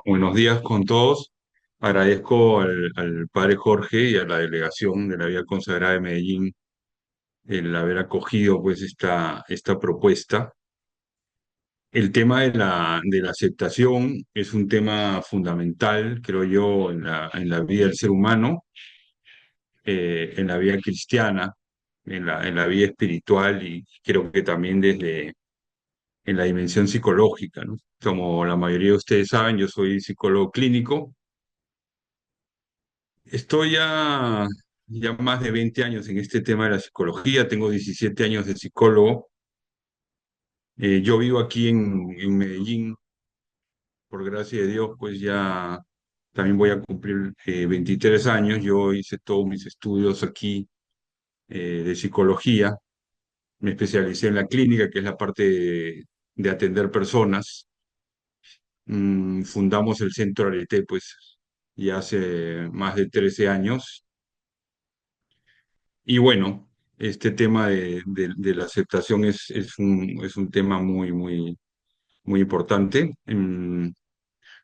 Buenos días con todos. Agradezco al padre Jorge y a la delegación de la Vía Consagrada de Medellín el haber acogido pues esta propuesta. El tema de la aceptación es un tema fundamental, creo yo, en la vida del ser humano, en la vida cristiana, en la vida espiritual y creo que también desde en la dimensión psicológica, ¿no? Como la mayoría de ustedes saben, yo soy psicólogo clínico. Estoy ya más de 20 años en este tema de la psicología, tengo 17 años de psicólogo. Yo vivo aquí en Medellín, por gracia de Dios, pues ya también voy a cumplir 23 años. Yo hice todos mis estudios aquí de psicología, me especialicé en la clínica, que es la parte de atender personas. Fundamos el Centro Arete, pues ya hace más de 13 años. Y bueno, este tema de la aceptación es un tema muy importante.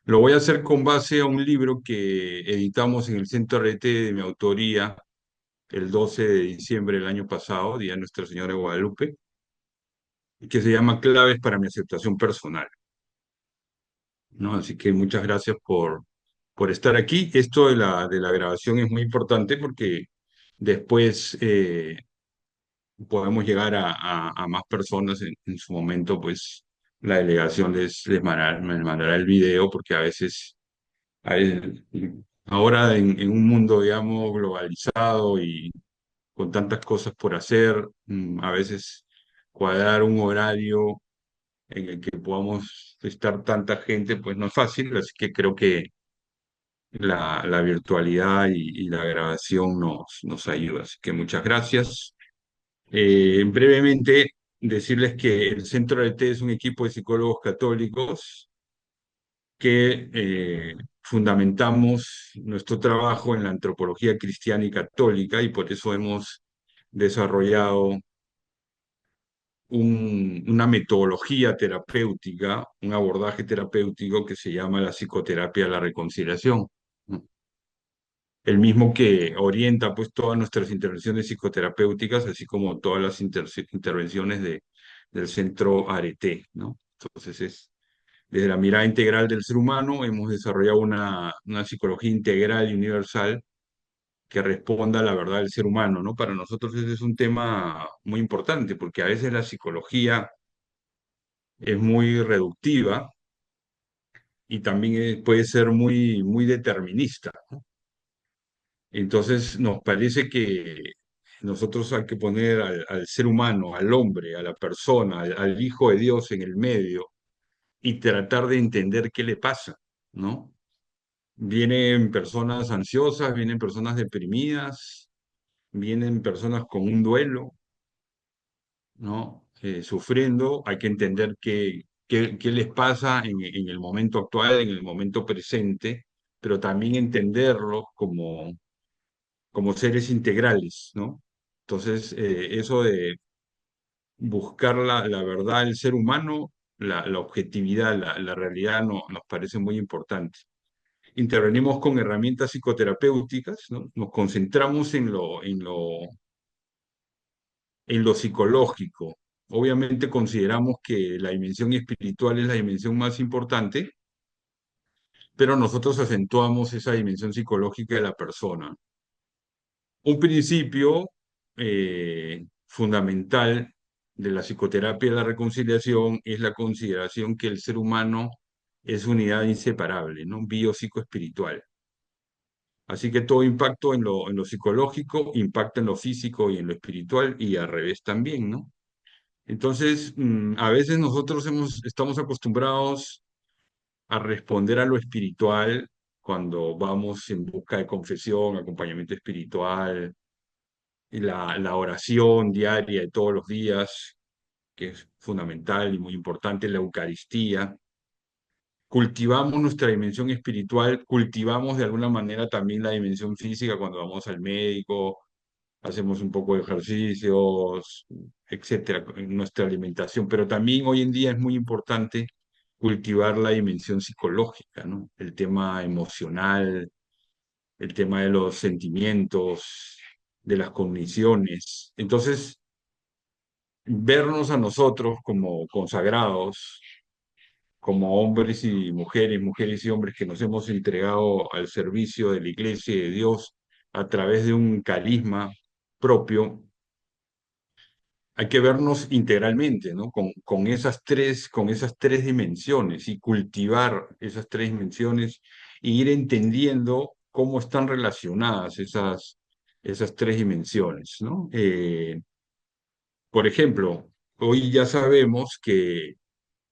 Lo voy a hacer con base a un libro que editamos en el Centro RT de mi autoría el 12 de diciembre del año pasado, Día de Nuestra Señora de Guadalupe, que se llama Claves para mi aceptación personal, ¿no? Así que muchas gracias por estar aquí. Esto de la grabación es muy importante porque después podemos llegar a más personas en su momento, pues la delegación les mandará el video, porque a veces, hay- ahora en un mundo, digamos, globalizado y con tantas cosas por hacer, a veces cuadrar un horario en el que podamos estar tanta gente, pues no es fácil, así que creo que la virtualidad y la grabación nos ayuda. Así que muchas gracias. Brevemente, decirles que el Centro de T es un equipo de psicólogos católicos que fundamentamos nuestro trabajo en la antropología cristiana y católica y por eso hemos desarrollado una metodología terapéutica, un abordaje terapéutico que se llama la psicoterapia de la reconciliación, ¿no? El mismo que orienta pues todas nuestras intervenciones psicoterapéuticas, así como todas las intervenciones del centro Arete, ¿no? Entonces desde la mirada integral del ser humano hemos desarrollado una psicología integral y universal que responda a la verdad del ser humano, ¿no? Para nosotros ese es un tema muy importante porque a veces la psicología es muy reductiva y también puede ser muy determinista. Entonces, nos parece que nosotros hay que poner al ser humano, al hombre, a la persona, al Hijo de Dios en el medio y tratar de entender qué le pasa, ¿no? Vienen personas ansiosas, vienen personas deprimidas, vienen personas con un duelo, ¿no? Sufriendo, hay que entender qué les pasa en el momento actual, en el momento presente, pero también entenderlos como seres integrales, ¿no? Entonces, eso de buscar la verdad del ser humano, la objetividad, la realidad nos parece muy importante. Intervenimos con herramientas psicoterapéuticas, ¿no? Nos concentramos en lo psicológico. Obviamente consideramos que la dimensión espiritual es la dimensión más importante, pero nosotros acentuamos esa dimensión psicológica de la persona. Un principio fundamental de la psicoterapia de la reconciliación es la consideración que el ser humano es unidad inseparable, ¿no? Biopsicoespiritual. Así que todo impacto en lo psicológico impacta en lo físico y en lo espiritual y al revés también, ¿no? Entonces, a veces nosotros estamos acostumbrados a responder a lo espiritual cuando vamos en busca de confesión, acompañamiento espiritual, y la oración diaria de todos los días, que es fundamental y muy importante, la Eucaristía. Cultivamos nuestra dimensión espiritual, cultivamos de alguna manera también la dimensión física cuando vamos al médico, hacemos un poco de ejercicios, etcétera, en nuestra alimentación. Pero también hoy en día es muy importante cultivar la dimensión psicológica, ¿no? El tema emocional, el tema de los sentimientos, de las cogniciones. Entonces, vernos a nosotros como consagrados, como hombres y mujeres, mujeres y hombres que nos hemos entregado al servicio de la Iglesia y de Dios a través de un carisma propio, hay que vernos integralmente, ¿no? Con esas tres dimensiones y cultivar esas tres dimensiones e ir entendiendo cómo están relacionadas esas tres dimensiones, ¿no? Por ejemplo, hoy ya sabemos que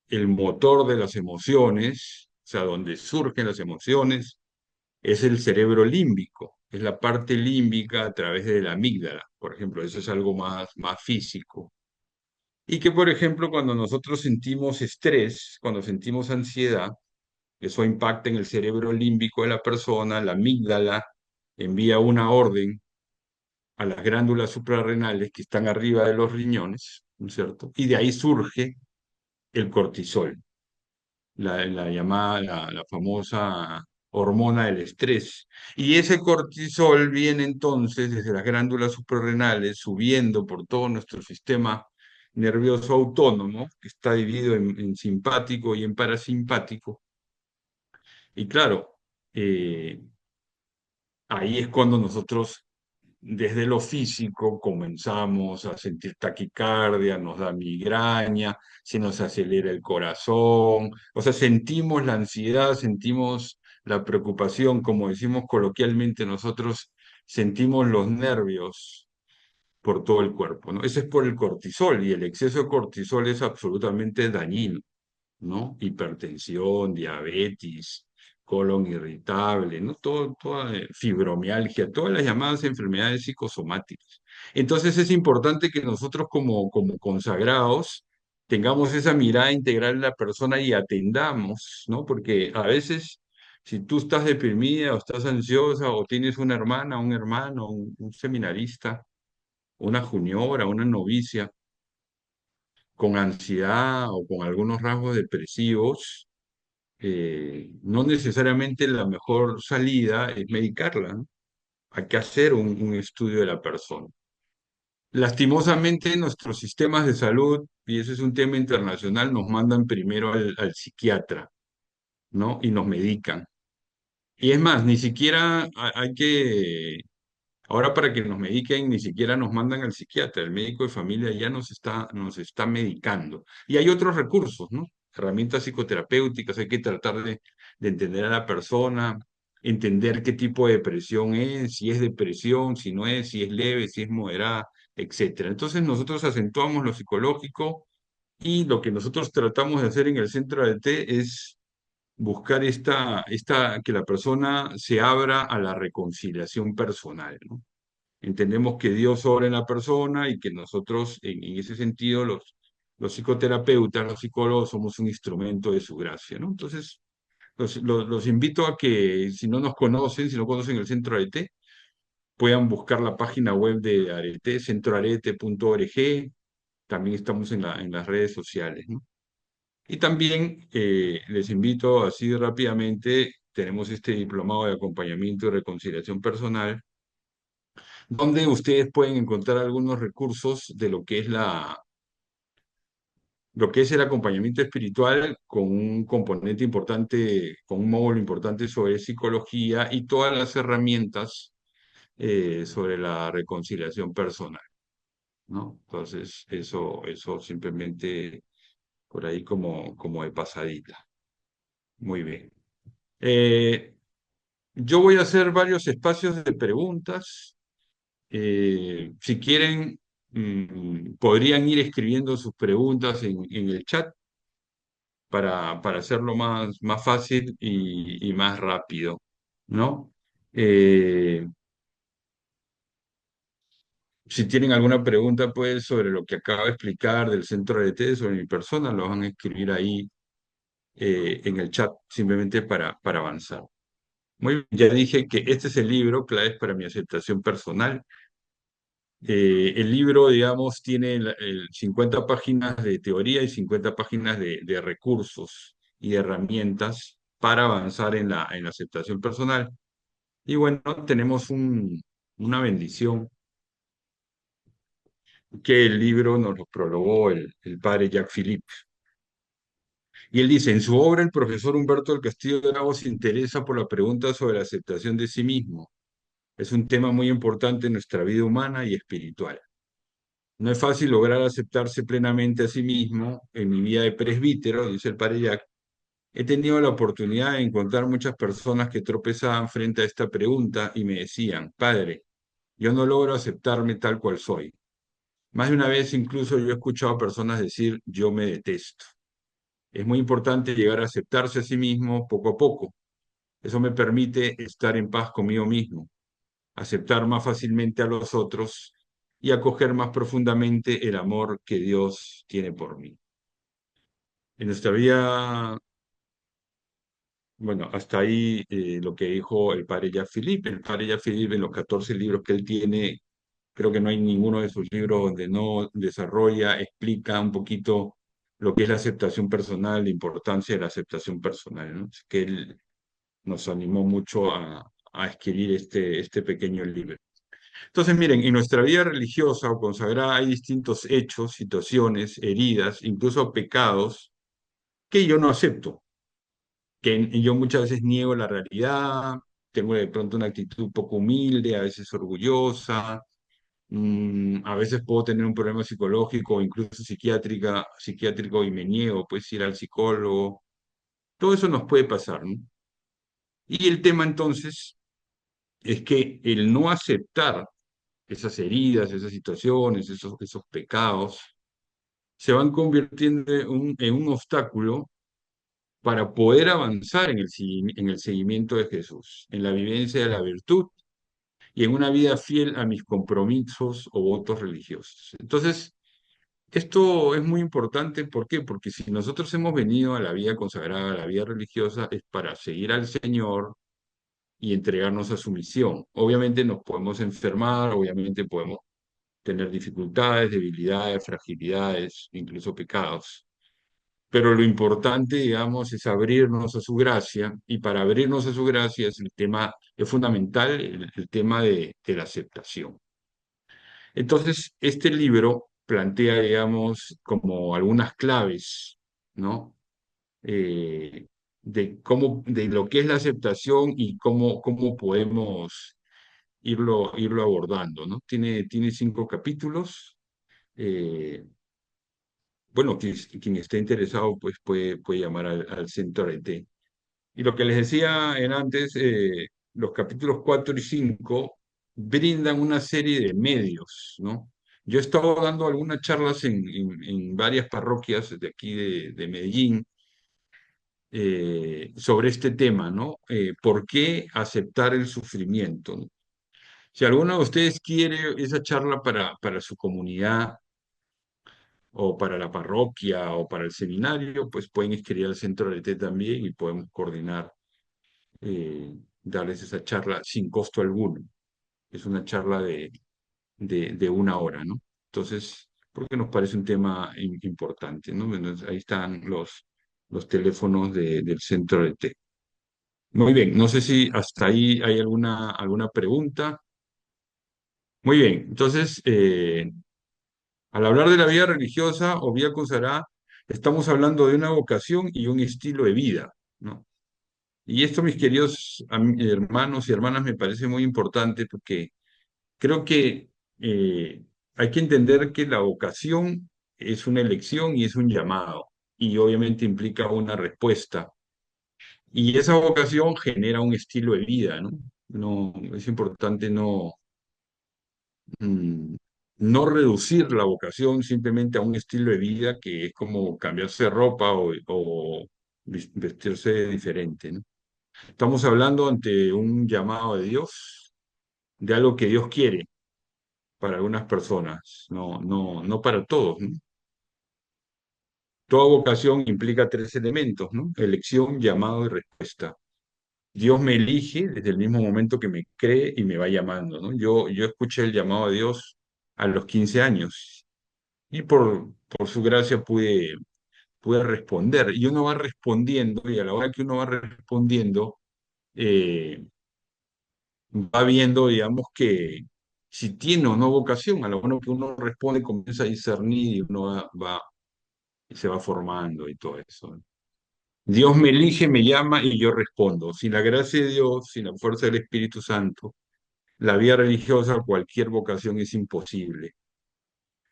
el motor de las emociones, o sea, donde surgen las emociones, es el cerebro límbico, es la parte límbica a través de la amígdala, por ejemplo, eso es algo más físico. Y que, por ejemplo, cuando nosotros sentimos estrés, cuando sentimos ansiedad, eso impacta en el cerebro límbico de la persona, la amígdala envía una orden a las glándulas suprarrenales que están arriba de los riñones, ¿no es cierto? Y de ahí surge el cortisol, la llamada, la famosa hormona del estrés. Y ese cortisol viene entonces desde las glándulas suprarrenales, subiendo por todo nuestro sistema nervioso autónomo, que está dividido en simpático y en parasimpático. Y claro, eh, ahí es cuando nosotros, desde lo físico, comenzamos a sentir taquicardia, nos da migraña, se nos acelera el corazón, o sea, sentimos la ansiedad, sentimos la preocupación, como decimos coloquialmente nosotros, sentimos los nervios por todo el cuerpo, ¿no? Eso es por el cortisol y el exceso de cortisol es absolutamente dañino, ¿no? Hipertensión, diabetes, colon irritable, ¿no? Toda fibromialgia, todas las llamadas enfermedades psicosomáticas. Entonces es importante que nosotros como consagrados tengamos esa mirada integral en la persona y atendamos, ¿no? Porque a veces, si tú estás deprimida o estás ansiosa o tienes una hermana, un hermano, un seminarista, una juniora, una novicia, con ansiedad o con algunos rasgos depresivos, no necesariamente la mejor salida es medicarla, ¿no? Hay que hacer un estudio de la persona. Lastimosamente, nuestros sistemas de salud, y ese es un tema internacional, nos mandan primero al psiquiatra, ¿no? Y nos medican. Y es más, ni siquiera hay que ahora para que nos mediquen ni siquiera nos mandan al psiquiatra, el médico de familia ya nos está medicando. Y hay otros recursos, ¿no? Herramientas psicoterapéuticas, hay que tratar de entender a la persona, entender qué tipo de depresión es, si es depresión, si no es, si es leve, si es moderada, etcétera. Entonces nosotros acentuamos lo psicológico y lo que nosotros tratamos de hacer en el centro de ADT es buscar que la persona se abra a la reconciliación personal, ¿no? Entendemos que Dios obra en la persona y que nosotros, en ese sentido, los psicoterapeutas, los psicólogos, somos un instrumento de su gracia, ¿no? Entonces, los invito a que, si no nos conocen, si no conocen el Centro Arete, puedan buscar la página web de Arete, centroarete.org. También estamos en las redes sociales, ¿no? Y también les invito así rápidamente, tenemos este diplomado de acompañamiento y reconciliación personal, donde ustedes pueden encontrar algunos recursos de lo que es el acompañamiento espiritual con un componente importante, con un módulo importante sobre psicología y todas las herramientas sobre la reconciliación personal, ¿no? Entonces, eso simplemente por ahí como de pasadita. Muy bien. Eh, yo voy a hacer varios espacios de preguntas. Si quieren, podrían ir escribiendo sus preguntas en el chat para hacerlo más fácil y más rápido, ¿no? Eh, si tienen alguna pregunta, pues, sobre lo que acabo de explicar del centro de TED, sobre mi persona, lo van a escribir ahí en el chat, simplemente para avanzar. Muy bien, ya dije que este es el libro, Claves para mi aceptación personal. El libro, digamos, tiene 50 páginas de teoría y 50 páginas de recursos. y herramientas para avanzar en la aceptación personal. Y bueno, tenemos una bendición que el libro nos lo prologó el padre Jacques Philippe. Y él dice, en su obra el profesor Humberto del Castillo Bravo se interesa por la pregunta sobre la aceptación de sí mismo. Es un tema muy importante en nuestra vida humana y espiritual. No es fácil lograr aceptarse plenamente a sí mismo. En mi vida de presbítero, dice el padre Jacques, he tenido la oportunidad de encontrar muchas personas que tropezaban frente a esta pregunta y me decían, padre, yo no logro aceptarme tal cual soy. Más de una vez incluso yo he escuchado a personas decir, yo me detesto. Es muy importante llegar a aceptarse a sí mismo poco a poco. Eso me permite estar en paz conmigo mismo, aceptar más fácilmente a los otros y acoger más profundamente el amor que Dios tiene por mí. En nuestra vida, bueno, hasta ahí lo que dijo el padre Jacques Philippe. El padre Jacques Philippe, en los 14 libros que él tiene, creo que no hay ninguno de sus libros donde no desarrolla, explica un poquito lo que es la aceptación personal, la importancia de la aceptación personal, ¿no? Así que él nos animó mucho a escribir este pequeño libro. Entonces, miren, en nuestra vida religiosa o consagrada hay distintos hechos, situaciones, heridas, incluso pecados que yo no acepto, que yo muchas veces niego la realidad, tengo de pronto una actitud poco humilde, a veces orgullosa, a veces puedo tener un problema psicológico o incluso psiquiátrico y me niego, pues ir al psicólogo. Todo eso nos puede pasar, ¿no? Y el tema entonces es que el no aceptar esas heridas, esas situaciones, esos pecados, se van convirtiendo en un obstáculo para poder avanzar en el seguimiento de Jesús, en la vivencia de la virtud y en una vida fiel a mis compromisos o votos religiosos. Entonces, esto es muy importante, ¿por qué? Porque si nosotros hemos venido a la vida consagrada, a la vida religiosa, es para seguir al Señor y entregarnos a su misión. Obviamente nos podemos enfermar, obviamente podemos tener dificultades, debilidades, fragilidades, incluso pecados. Pero lo importante, digamos, es abrirnos a su gracia, y para abrirnos a su gracia es el tema, es fundamental el tema de la aceptación. Entonces, este libro plantea, digamos, como algunas claves, ¿no? De cómo, de lo que es la aceptación y cómo podemos irlo abordando, ¿no? Tiene 5 capítulos. eh, bueno, quien esté interesado, pues puede llamar al centro RT. Y lo que les decía en antes, los capítulos 4 y 5 brindan una serie de medios, ¿no? Yo he estado dando algunas charlas en varias parroquias de aquí de Medellín sobre este tema, ¿no? ¿Por qué aceptar el sufrimiento? ¿No? Si alguno de ustedes quiere esa charla para su comunidad, o para la parroquia o para el seminario, pues pueden escribir al centro de T también y podemos coordinar, darles esa charla sin costo alguno. Es una charla de 1 hora, ¿no? Entonces, porque nos parece un tema importante, ¿no? Entonces, ahí están los teléfonos del centro de T. Muy bien, no sé si hasta ahí hay alguna pregunta. Muy bien, entonces, al hablar de la vida religiosa o vida consagrada, estamos hablando de una vocación y un estilo de vida, ¿no? Y esto, mis queridos hermanos y hermanas, me parece muy importante porque creo que hay que entender que la vocación es una elección y es un llamado, y obviamente implica una respuesta. Y esa vocación genera un estilo de vida, ¿no? No, es importante mm, no reducir la vocación simplemente a un estilo de vida que es como cambiarse de ropa o vestirse diferente, ¿no? Estamos hablando ante un llamado de Dios, de algo que Dios quiere para algunas personas, no para todos, ¿no? Toda vocación implica 3 elementos, ¿no? Elección, llamado y respuesta. Dios me elige desde el mismo momento que me cree y me va llamando, ¿no? Yo escuché el llamado de Dios a los 15 años y por su gracia puede responder. Y uno va respondiendo, y a la hora que uno va respondiendo, eh, va viendo, digamos, que si tiene o no vocación, a lo bueno que uno responde, comienza a discernir y uno y se va formando y todo eso. Dios me elige, me llama y yo respondo. Sin la gracia de Dios, sin la fuerza del Espíritu Santo, la vida religiosa, cualquier vocación es imposible.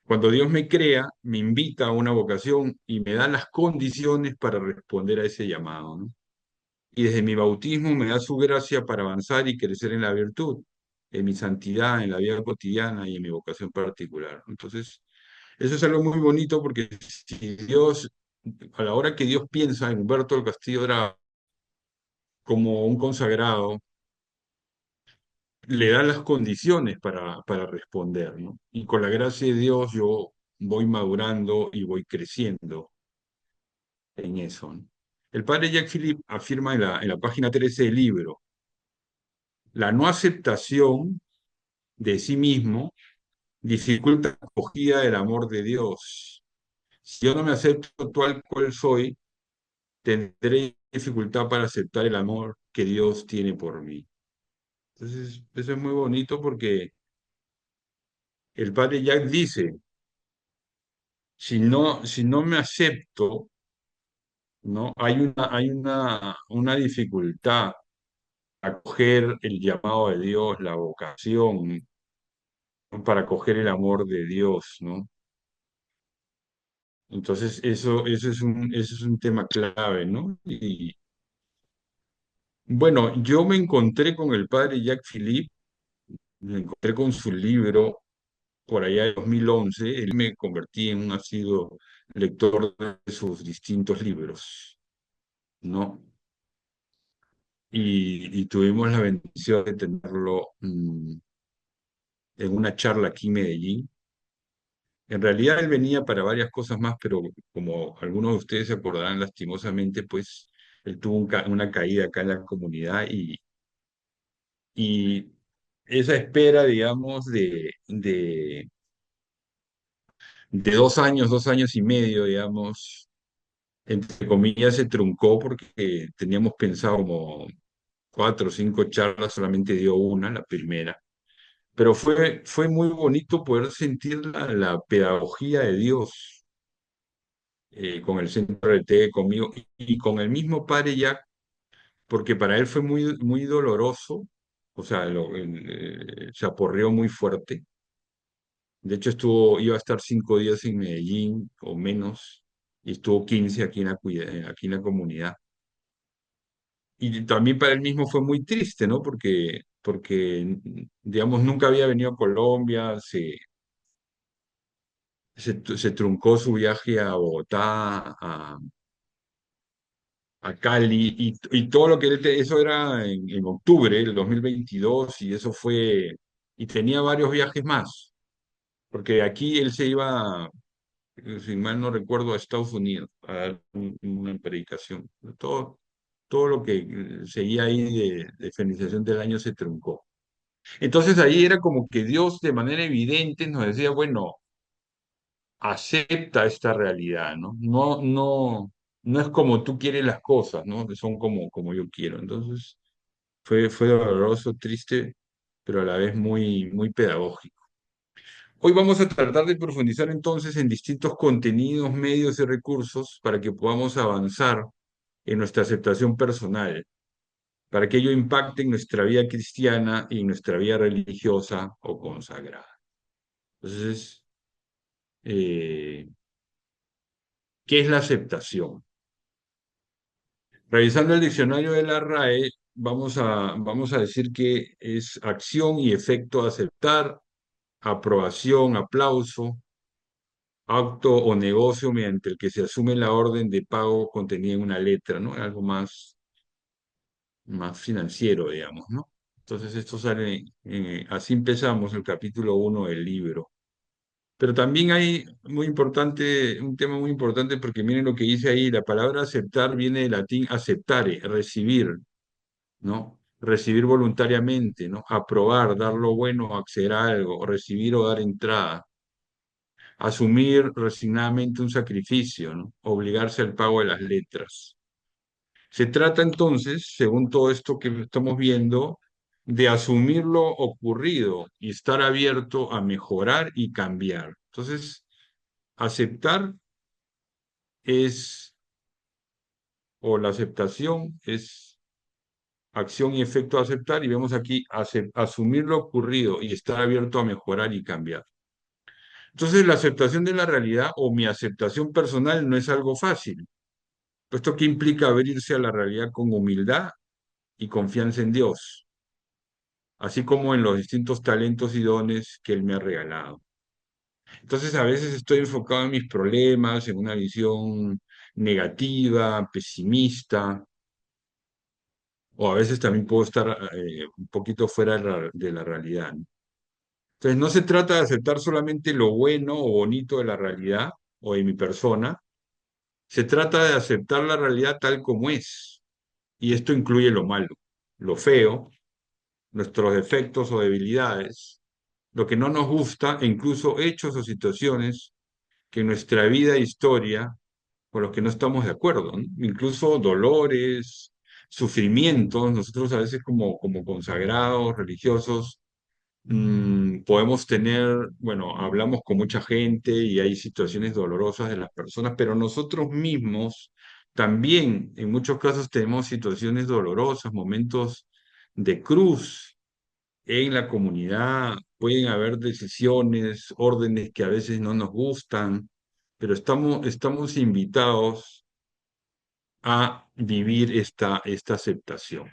Cuando Dios me crea, me invita a una vocación y me da las condiciones para responder a ese llamado, ¿no? Y desde mi bautismo me da su gracia para avanzar y crecer en la virtud, en mi santidad, en la vida cotidiana y en mi vocación particular. Entonces, eso es algo muy bonito porque si Dios, a la hora que Dios piensa en Humberto del Castillo era como un consagrado, le da las condiciones para responder, ¿no? Y con la gracia de Dios yo voy madurando y voy creciendo en eso, ¿no? El padre Jacques Philippe afirma en la página 13 del libro, la no aceptación de sí mismo dificulta la acogida del amor de Dios. Si yo no me acepto tal cual soy, tendré dificultad para aceptar el amor que Dios tiene por mí. Entonces, eso es muy bonito porque el padre Jacques dice, si no me acepto, ¿no? Hay una dificultad a acoger el llamado de Dios, la vocación, ¿no? Para acoger el amor de Dios, ¿no? Entonces, eso es un tema clave, ¿no? Y bueno, yo me encontré con el padre Jacques Philippe, me encontré con su libro por allá de 2011, él me convertí en un asiduo lector de sus distintos libros, ¿no? Y tuvimos la bendición de tenerlo en una charla aquí en Medellín. En realidad él venía para varias cosas más, pero como algunos de ustedes se acordarán lastimosamente, pues él tuvo una caída acá en la comunidad y esa espera, digamos, de 2 años, 2 años y medio, digamos, entre comillas, se truncó porque teníamos pensado como 4 o 5 charlas, solamente dio una, la primera. Pero fue muy bonito poder sentir la pedagogía de Dios con el centro de té, conmigo y con el mismo padre Jack, porque para él fue muy, muy doloroso, o sea, se aporreó muy fuerte. De hecho, iba a estar 5 días en Medellín o menos, y estuvo 15 aquí aquí en la comunidad. Y también para él mismo fue muy triste, ¿no? Porque digamos, nunca había venido a Colombia, se truncó su viaje a Bogotá, a Cali, y todo lo que eso era en octubre del 2022, y eso fue, y tenía varios viajes más, porque de aquí él se iba, si mal no recuerdo, a Estados Unidos a dar una predicación. Todo lo que seguía ahí de finalización del año se truncó. Entonces ahí era como que Dios de manera evidente nos decía, bueno, acepta esta realidad, ¿no? No es como tú quieres las cosas, ¿no? Que son como yo quiero. Entonces fue doloroso, triste, pero a la vez muy, muy pedagógico. Hoy vamos a tratar de profundizar entonces en distintos contenidos, medios y recursos para que podamos avanzar en nuestra aceptación personal, para que ello impacte en nuestra vida cristiana y en nuestra vida religiosa o consagrada. Entonces, eh, ¿qué es la aceptación? Revisando el diccionario de la RAE, vamos a decir que es acción y efecto de aceptar, aprobación, aplauso, acto o negocio mediante el que se asume la orden de pago contenida en una letra, ¿no? Algo más financiero, digamos, ¿no? Entonces esto sale, así empezamos el capítulo 1 del libro. Pero también hay muy importante, un tema muy importante porque miren lo que dice ahí, la palabra aceptar viene del latín aceptare, recibir, ¿no? Recibir voluntariamente, ¿no? Aprobar, dar lo bueno, acceder a algo, recibir o dar entrada. asumir resignadamente un sacrificio, ¿no? Obligarse al pago de las letras. Se trata entonces, según todo esto que estamos viendo, de asumir lo ocurrido y estar abierto a mejorar y cambiar. Entonces, aceptar es, o la aceptación es acción y efecto de aceptar, y vemos aquí asumir lo ocurrido y estar abierto a mejorar y cambiar. Entonces, la aceptación de la realidad o mi aceptación personal no es algo fácil, puesto que implica abrirse a la realidad con humildad y confianza en Dios, así como en los distintos talentos y dones que Él me ha regalado. Entonces, a veces estoy enfocado en mis problemas, en una visión negativa, pesimista, o a veces también puedo estar un poquito fuera de la realidad, ¿no? Entonces, no se trata de aceptar solamente lo bueno o bonito de la realidad o de mi persona, se trata de aceptar la realidad tal como es. Y esto incluye lo malo, lo feo, nuestros defectos o debilidades, lo que no nos gusta e incluso hechos o situaciones que en nuestra vida e historia con los que no estamos de acuerdo, ¿no? Incluso dolores, sufrimientos. Nosotros a veces como consagrados, religiosos, podemos tener, bueno, hablamos con mucha gente y hay situaciones dolorosas de las personas, pero nosotros mismos también en muchos casos tenemos situaciones dolorosas, momentos de cruz en la comunidad, pueden haber decisiones, órdenes que a veces no nos gustan, pero estamos invitados a vivir esta aceptación.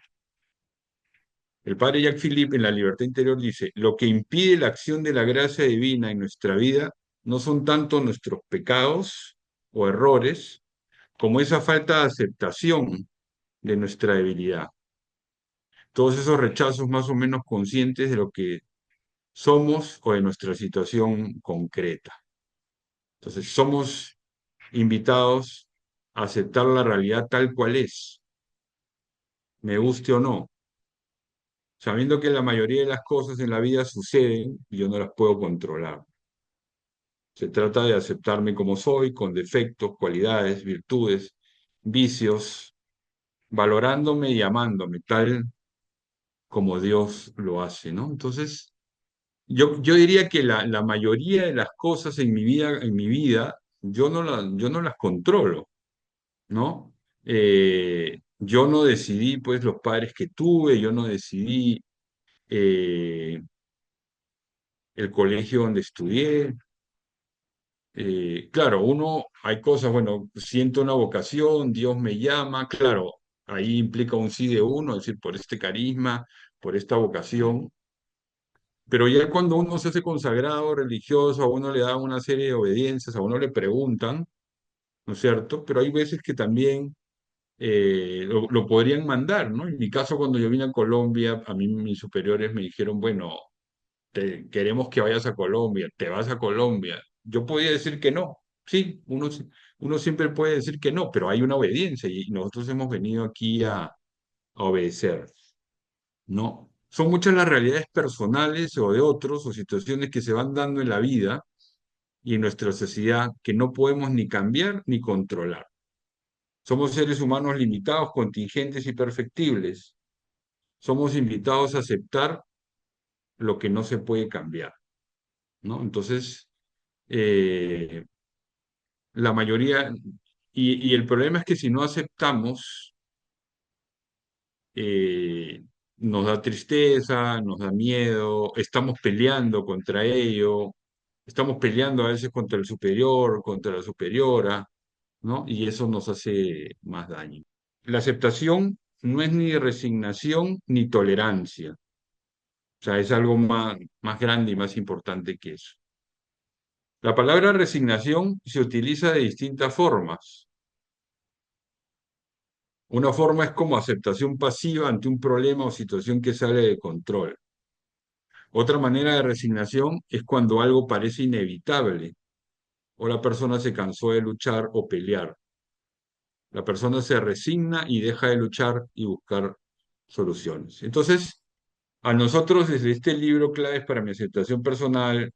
El padre Jacques Philippe en La libertad interior dice, lo que impide la acción de la gracia divina en nuestra vida no son tanto nuestros pecados o errores, como esa falta de aceptación de nuestra debilidad. Todos esos rechazos más o menos conscientes de lo que somos o de nuestra situación concreta. Entonces, somos invitados a aceptar la realidad tal cual es, me guste o no, sabiendo que la mayoría de las cosas en la vida suceden y yo no las puedo controlar. Se trata de aceptarme como soy, con defectos, cualidades, virtudes, vicios, valorándome y amándome tal como Dios lo hace, ¿no? Entonces, yo diría que la mayoría de las cosas en mi vida yo no las controlo, ¿no? Yo no decidí, pues, los padres que tuve, yo no decidí eh, el colegio donde estudié. Claro, hay cosas, bueno, siento una vocación, Dios me llama, claro, ahí implica un sí de uno, es decir, por este carisma, por esta vocación, pero ya cuando uno se hace consagrado, religioso, a uno le da una serie de obediencias, a uno le preguntan, ¿no es cierto? Pero hay veces que también lo podrían mandar, ¿no? En mi caso, cuando yo vine a Colombia, a mí mis superiores me dijeron, bueno, queremos que vayas a Colombia, te vas a Colombia. Yo podía decir que no, sí, uno siempre puede decir que no, pero hay una obediencia y nosotros hemos venido aquí a obedecer, ¿no? Son muchas las realidades personales o de otros o situaciones que se van dando en la vida y en nuestra sociedad que no podemos ni cambiar ni controlar. Somos seres humanos limitados, contingentes y perfectibles. Somos invitados a aceptar lo que no se puede cambiar, ¿no? Entonces, eh, la mayoría, y el problema es que si no aceptamos, eh, nos da tristeza, nos da miedo, estamos peleando contra ello, estamos peleando a veces contra el superior, contra la superiora, ¿no? Y eso nos hace más daño. La aceptación no es ni resignación ni tolerancia, o sea, es algo más grande y más importante que eso. La palabra resignación se utiliza de distintas formas. Una forma es como aceptación pasiva ante un problema o situación que sale de control. Otra manera de resignación es cuando algo parece inevitable o la persona se cansó de luchar o pelear. La persona se resigna y deja de luchar y buscar soluciones. Entonces, a nosotros desde este libro Claves para mi aceptación personal,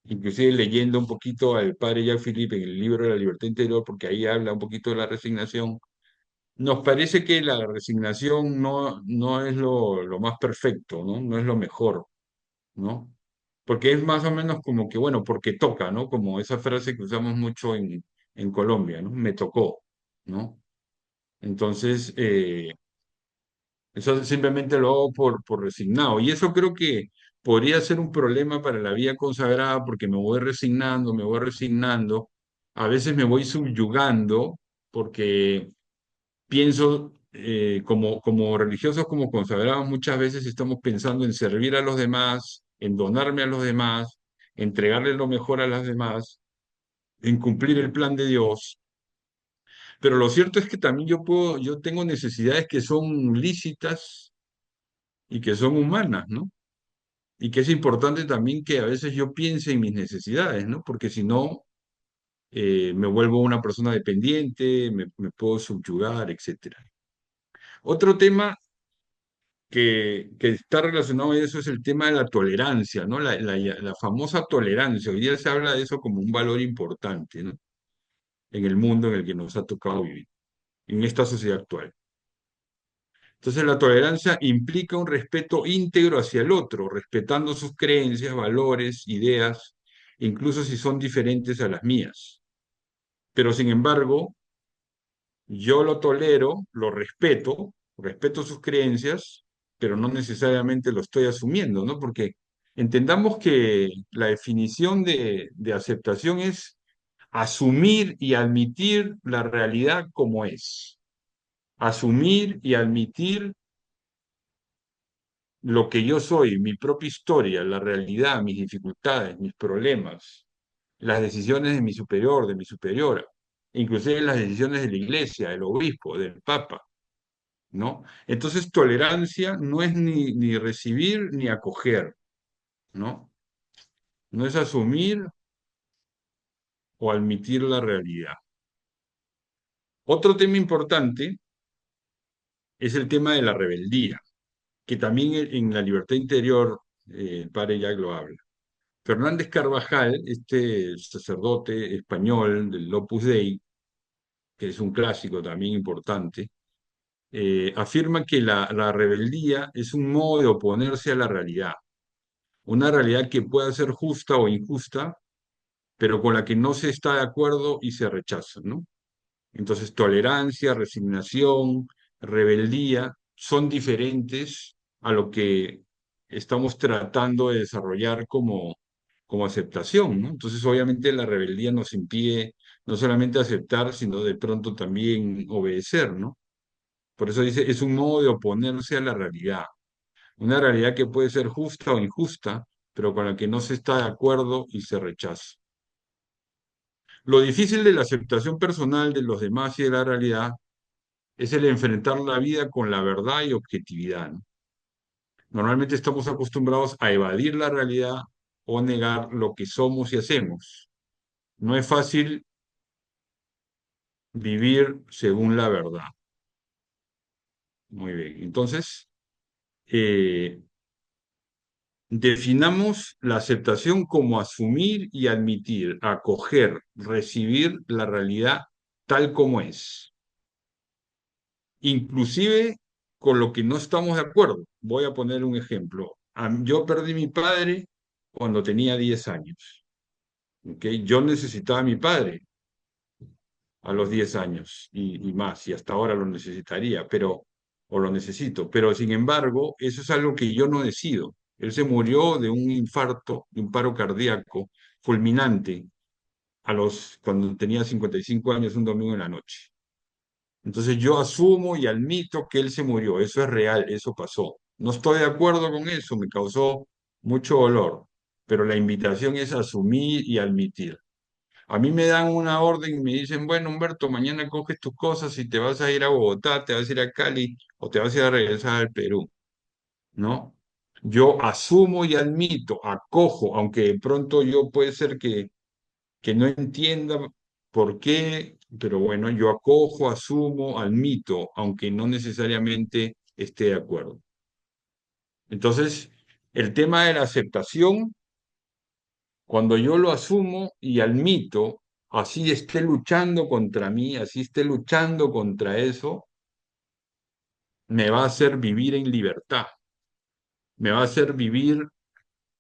inclusive leyendo un poquito al padre Jacques Philippe en el libro de la libertad interior, porque ahí habla un poquito de la resignación, nos parece que la resignación no es lo más perfecto, ¿no? No es lo mejor, ¿no? Porque es más o menos como que, bueno, porque toca, ¿no? Como esa frase que usamos mucho en Colombia, ¿no? Me tocó, ¿no? Entonces, eso simplemente lo hago por resignado. Y eso creo que podría ser un problema para la vida consagrada porque me voy resignando, me voy resignando. A veces me voy subyugando porque pienso, como religiosos, como consagrados, muchas veces estamos pensando en servir a los demás, en donarme a los demás, entregarle lo mejor a las demás, en cumplir el plan de Dios. Pero lo cierto es que también yo tengo necesidades que son lícitas y que son humanas, ¿no? Y que es importante también que a veces yo piense en mis necesidades, ¿no? Porque si no, me vuelvo una persona dependiente, me puedo subyugar, etcétera. Otro tema que está relacionado a eso es el tema de la tolerancia, ¿no? La famosa tolerancia. Hoy día se habla de eso como un valor importante, ¿no? En el mundo en el que nos ha tocado vivir, en esta sociedad actual. Entonces, la tolerancia implica un respeto íntegro hacia el otro, respetando sus creencias, valores, ideas, incluso si son diferentes a las mías. Pero, sin embargo, yo lo tolero, lo respeto, respeto sus creencias, pero no necesariamente lo estoy asumiendo, ¿no? Porque entendamos que la definición de aceptación es asumir y admitir la realidad como es. Asumir y admitir lo que yo soy, mi propia historia, la realidad, mis dificultades, mis problemas, las decisiones de mi superior, de mi superiora, inclusive las decisiones de la iglesia, del obispo, del papa, ¿no? Entonces, tolerancia no es ni recibir ni acoger, ¿no? No es asumir o admitir la realidad. Otro tema importante es el tema de la rebeldía, que también en la libertad interior, el padre Jack lo habla. Fernández Carvajal, este sacerdote español del Opus Dei, que es un clásico también importante, afirma que la rebeldía es un modo de oponerse a la realidad, una realidad que pueda ser justa o injusta, pero con la que no se está de acuerdo y se rechaza, ¿no? Entonces, tolerancia, resignación, rebeldía son diferentes a lo que estamos tratando de desarrollar como aceptación, ¿no? Entonces, obviamente, la rebeldía nos impide no solamente aceptar, sino de pronto también obedecer, ¿no? Por eso dice, es un modo de oponerse a la realidad, una realidad que puede ser justa o injusta, pero con la que no se está de acuerdo y se rechaza. Lo difícil de la aceptación personal de los demás y de la realidad es el enfrentar la vida con la verdad y objetividad, ¿no? Normalmente estamos acostumbrados a evadir la realidad o negar lo que somos y hacemos. No es fácil vivir según la verdad. Muy bien. Entonces, eh, definamos la aceptación como asumir y admitir, acoger, recibir la realidad tal como es, inclusive con lo que no estamos de acuerdo. Voy a poner un ejemplo. Yo perdí mi padre cuando tenía 10 años. ¿Ok? Yo necesitaba a mi padre a los 10 años y más, y hasta ahora lo necesitaría, o lo necesito, pero sin embargo, eso es algo que yo no decido. Él se murió de un infarto, de un paro cardíaco fulminante cuando tenía 55 años, un domingo en la noche. Entonces yo asumo y admito que él se murió, eso es real, eso pasó. No estoy de acuerdo con eso, me causó mucho dolor, pero la invitación es asumir y admitir. A mí me dan una orden y me dicen, bueno, Humberto, mañana coges tus cosas y te vas a ir a Bogotá, te vas a ir a Cali o te vas a ir a regresar al Perú, ¿no? Yo asumo y admito, acojo, aunque de pronto yo puede ser que no entienda por qué, pero bueno, yo acojo, asumo, admito, aunque no necesariamente esté de acuerdo. Entonces, el tema de la aceptación Cuando yo lo asumo y admito, así esté luchando contra mí, así esté luchando contra eso, me va a hacer vivir en libertad, me va a hacer vivir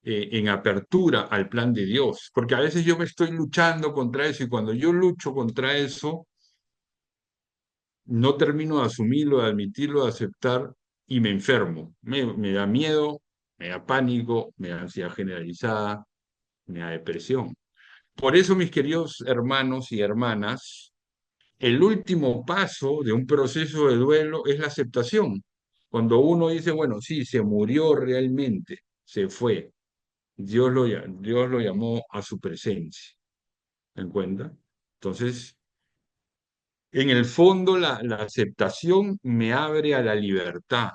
en apertura al plan de Dios, porque a veces yo me estoy luchando contra eso y cuando yo lucho contra eso, no termino de asumirlo, de admitirlo, de aceptar y me enfermo. Me da miedo, me da pánico, me da ansiedad generalizada, me da depresión. Por eso, mis queridos hermanos y hermanas, el último paso de un proceso de duelo es la aceptación. Cuando uno dice, bueno, sí, se murió realmente, se fue. Dios lo llamó a su presencia. ¿Me cuenta? Entonces, en el fondo, la aceptación me abre a la libertad,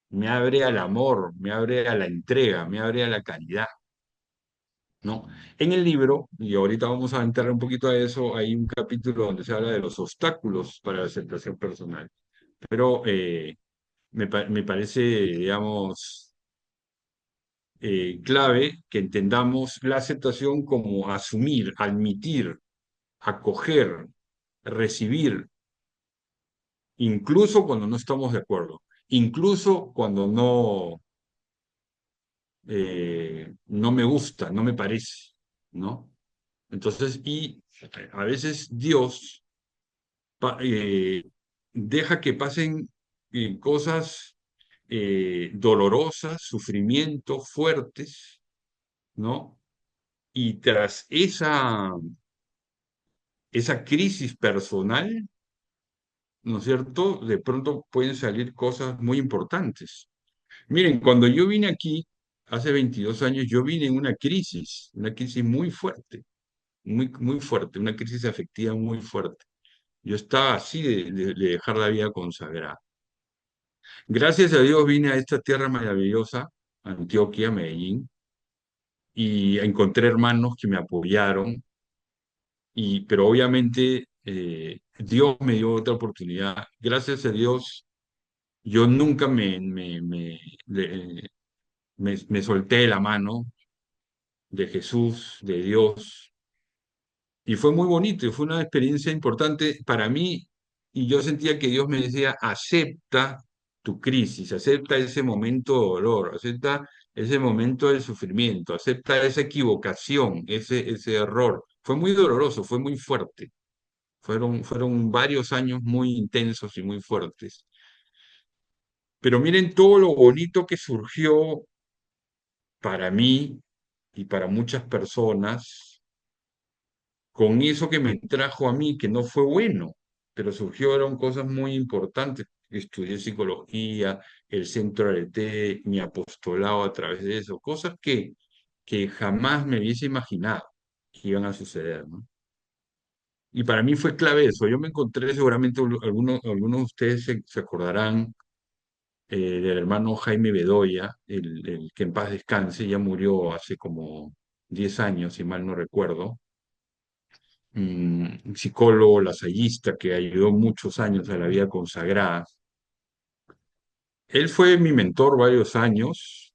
me abre al amor, me abre a la entrega, me abre a la caridad, ¿no? En el libro, y ahorita vamos a entrar un poquito a eso, hay un capítulo donde se habla de los obstáculos para la aceptación personal, pero me parece, digamos, clave que entendamos la aceptación como asumir, admitir, acoger, recibir, incluso cuando no estamos de acuerdo, incluso cuando no me gusta, no me parece, ¿no? Entonces, y a veces Dios deja que pasen cosas dolorosas, sufrimientos fuertes, ¿no? Y tras esa crisis personal, ¿no es cierto? De pronto pueden salir cosas muy importantes. Miren, cuando yo vine aquí, hace 22 años, yo vine en una crisis muy fuerte, muy fuerte, una crisis afectiva muy fuerte. Yo estaba así de dejar la vida consagrada. Gracias a Dios vine a esta tierra maravillosa, Antioquia, Medellín, y encontré hermanos que me apoyaron, pero obviamente Dios me dio otra oportunidad. Gracias a Dios, yo nunca me solté de la mano de Jesús, de Dios, y fue muy bonito, y fue una experiencia importante para mí, y yo sentía que Dios me decía, acepta tu crisis, acepta ese momento de dolor, acepta ese momento de sufrimiento, acepta esa equivocación, ese error. Fue muy doloroso, fue muy fuerte. Fueron varios años muy intensos y muy fuertes. Pero miren todo lo bonito que surgió para mí y para muchas personas con eso que me trajo a mí, que no fue bueno, pero surgieron cosas muy importantes. Estudié psicología, el centro Arete, mi apostolado a través de eso, cosas que jamás me hubiese imaginado que iban a suceder, ¿no? Y para mí fue clave eso. Yo me encontré, seguramente algunos de ustedes se acordarán del hermano Jaime Bedoya, el que en paz descanse, ya murió hace como 10 años, si mal no recuerdo, un psicólogo lasallista que ayudó muchos años a la vida consagrada. Él fue mi mentor varios años,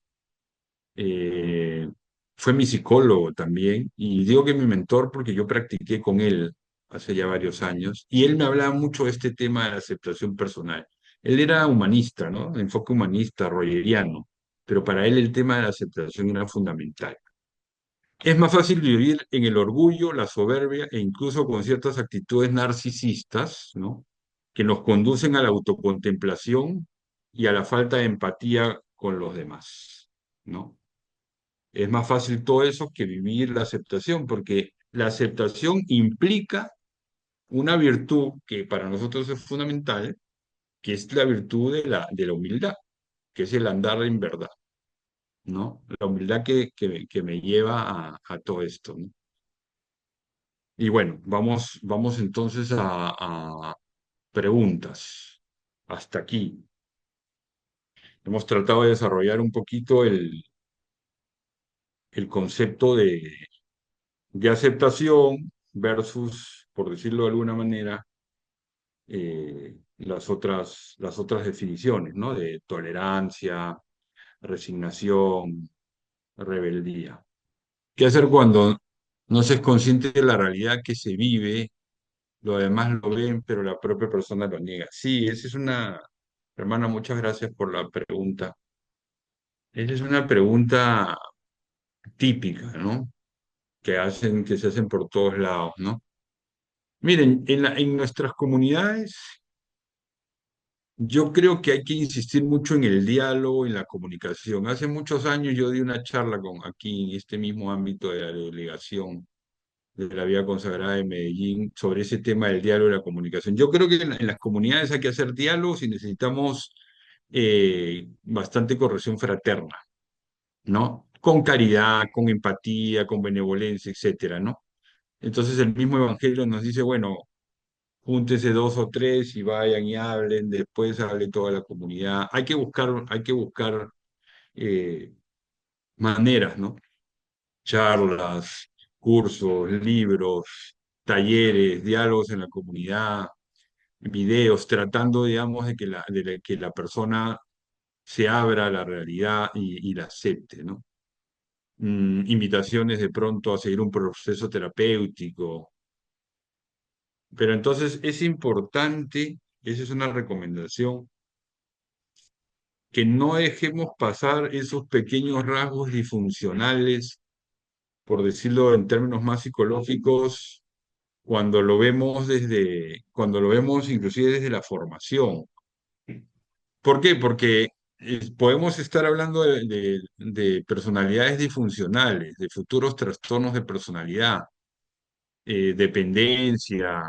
eh, fue mi psicólogo también, y digo que mi mentor porque yo practiqué con él hace ya varios años, y él me hablaba mucho de este tema de la aceptación personal. Él era humanista, ¿no? De enfoque humanista, rogeriano, pero para él el tema de la aceptación era fundamental. Es más fácil vivir en el orgullo, la soberbia e incluso con ciertas actitudes narcisistas, ¿no? Que nos conducen a la autocontemplación y a la falta de empatía con los demás, ¿no? Es más fácil todo eso que vivir la aceptación, porque la aceptación implica una virtud que para nosotros es fundamental, que es la virtud de la humildad, que es el andar en verdad, ¿no? La humildad que me lleva a todo esto, ¿no? Y bueno, vamos entonces a preguntas. Hasta aquí. Hemos tratado de desarrollar un poquito el concepto de aceptación versus, por decirlo de alguna manera, las otras definiciones, ¿no? De tolerancia, resignación, rebeldía. ¿Qué hacer cuando no se es consciente de la realidad que se vive, los demás lo ven, pero la propia persona lo niega? Sí, esa es una, hermana, muchas gracias por la pregunta. Esa es una pregunta típica, ¿no? Que se hacen por todos lados, ¿no? Miren, en nuestras comunidades, yo creo que hay que insistir mucho en el diálogo y la comunicación. Hace muchos años yo di una charla aquí en este mismo ámbito de la delegación de la Vía Consagrada de Medellín sobre ese tema del diálogo y la comunicación. Yo creo que en las comunidades hay que hacer diálogos y necesitamos bastante corrección fraterna, ¿no? Con caridad, con empatía, con benevolencia, etcétera, ¿no? Entonces el mismo Evangelio nos dice, bueno, júntese dos o tres y vayan y hablen, después hable toda la comunidad. Hay que buscar eh, maneras, ¿no? Charlas, cursos, libros, talleres, diálogos en la comunidad, videos, tratando, digamos, de que la persona se abra a la realidad y la acepte, ¿no? Invitaciones de pronto a seguir un proceso terapéutico. Pero entonces es importante, esa es una recomendación, que no dejemos pasar esos pequeños rasgos disfuncionales, por decirlo en términos más psicológicos, cuando lo vemos inclusive desde la formación. ¿Por qué? Porque podemos estar hablando de personalidades disfuncionales, de futuros trastornos de personalidad, dependencia,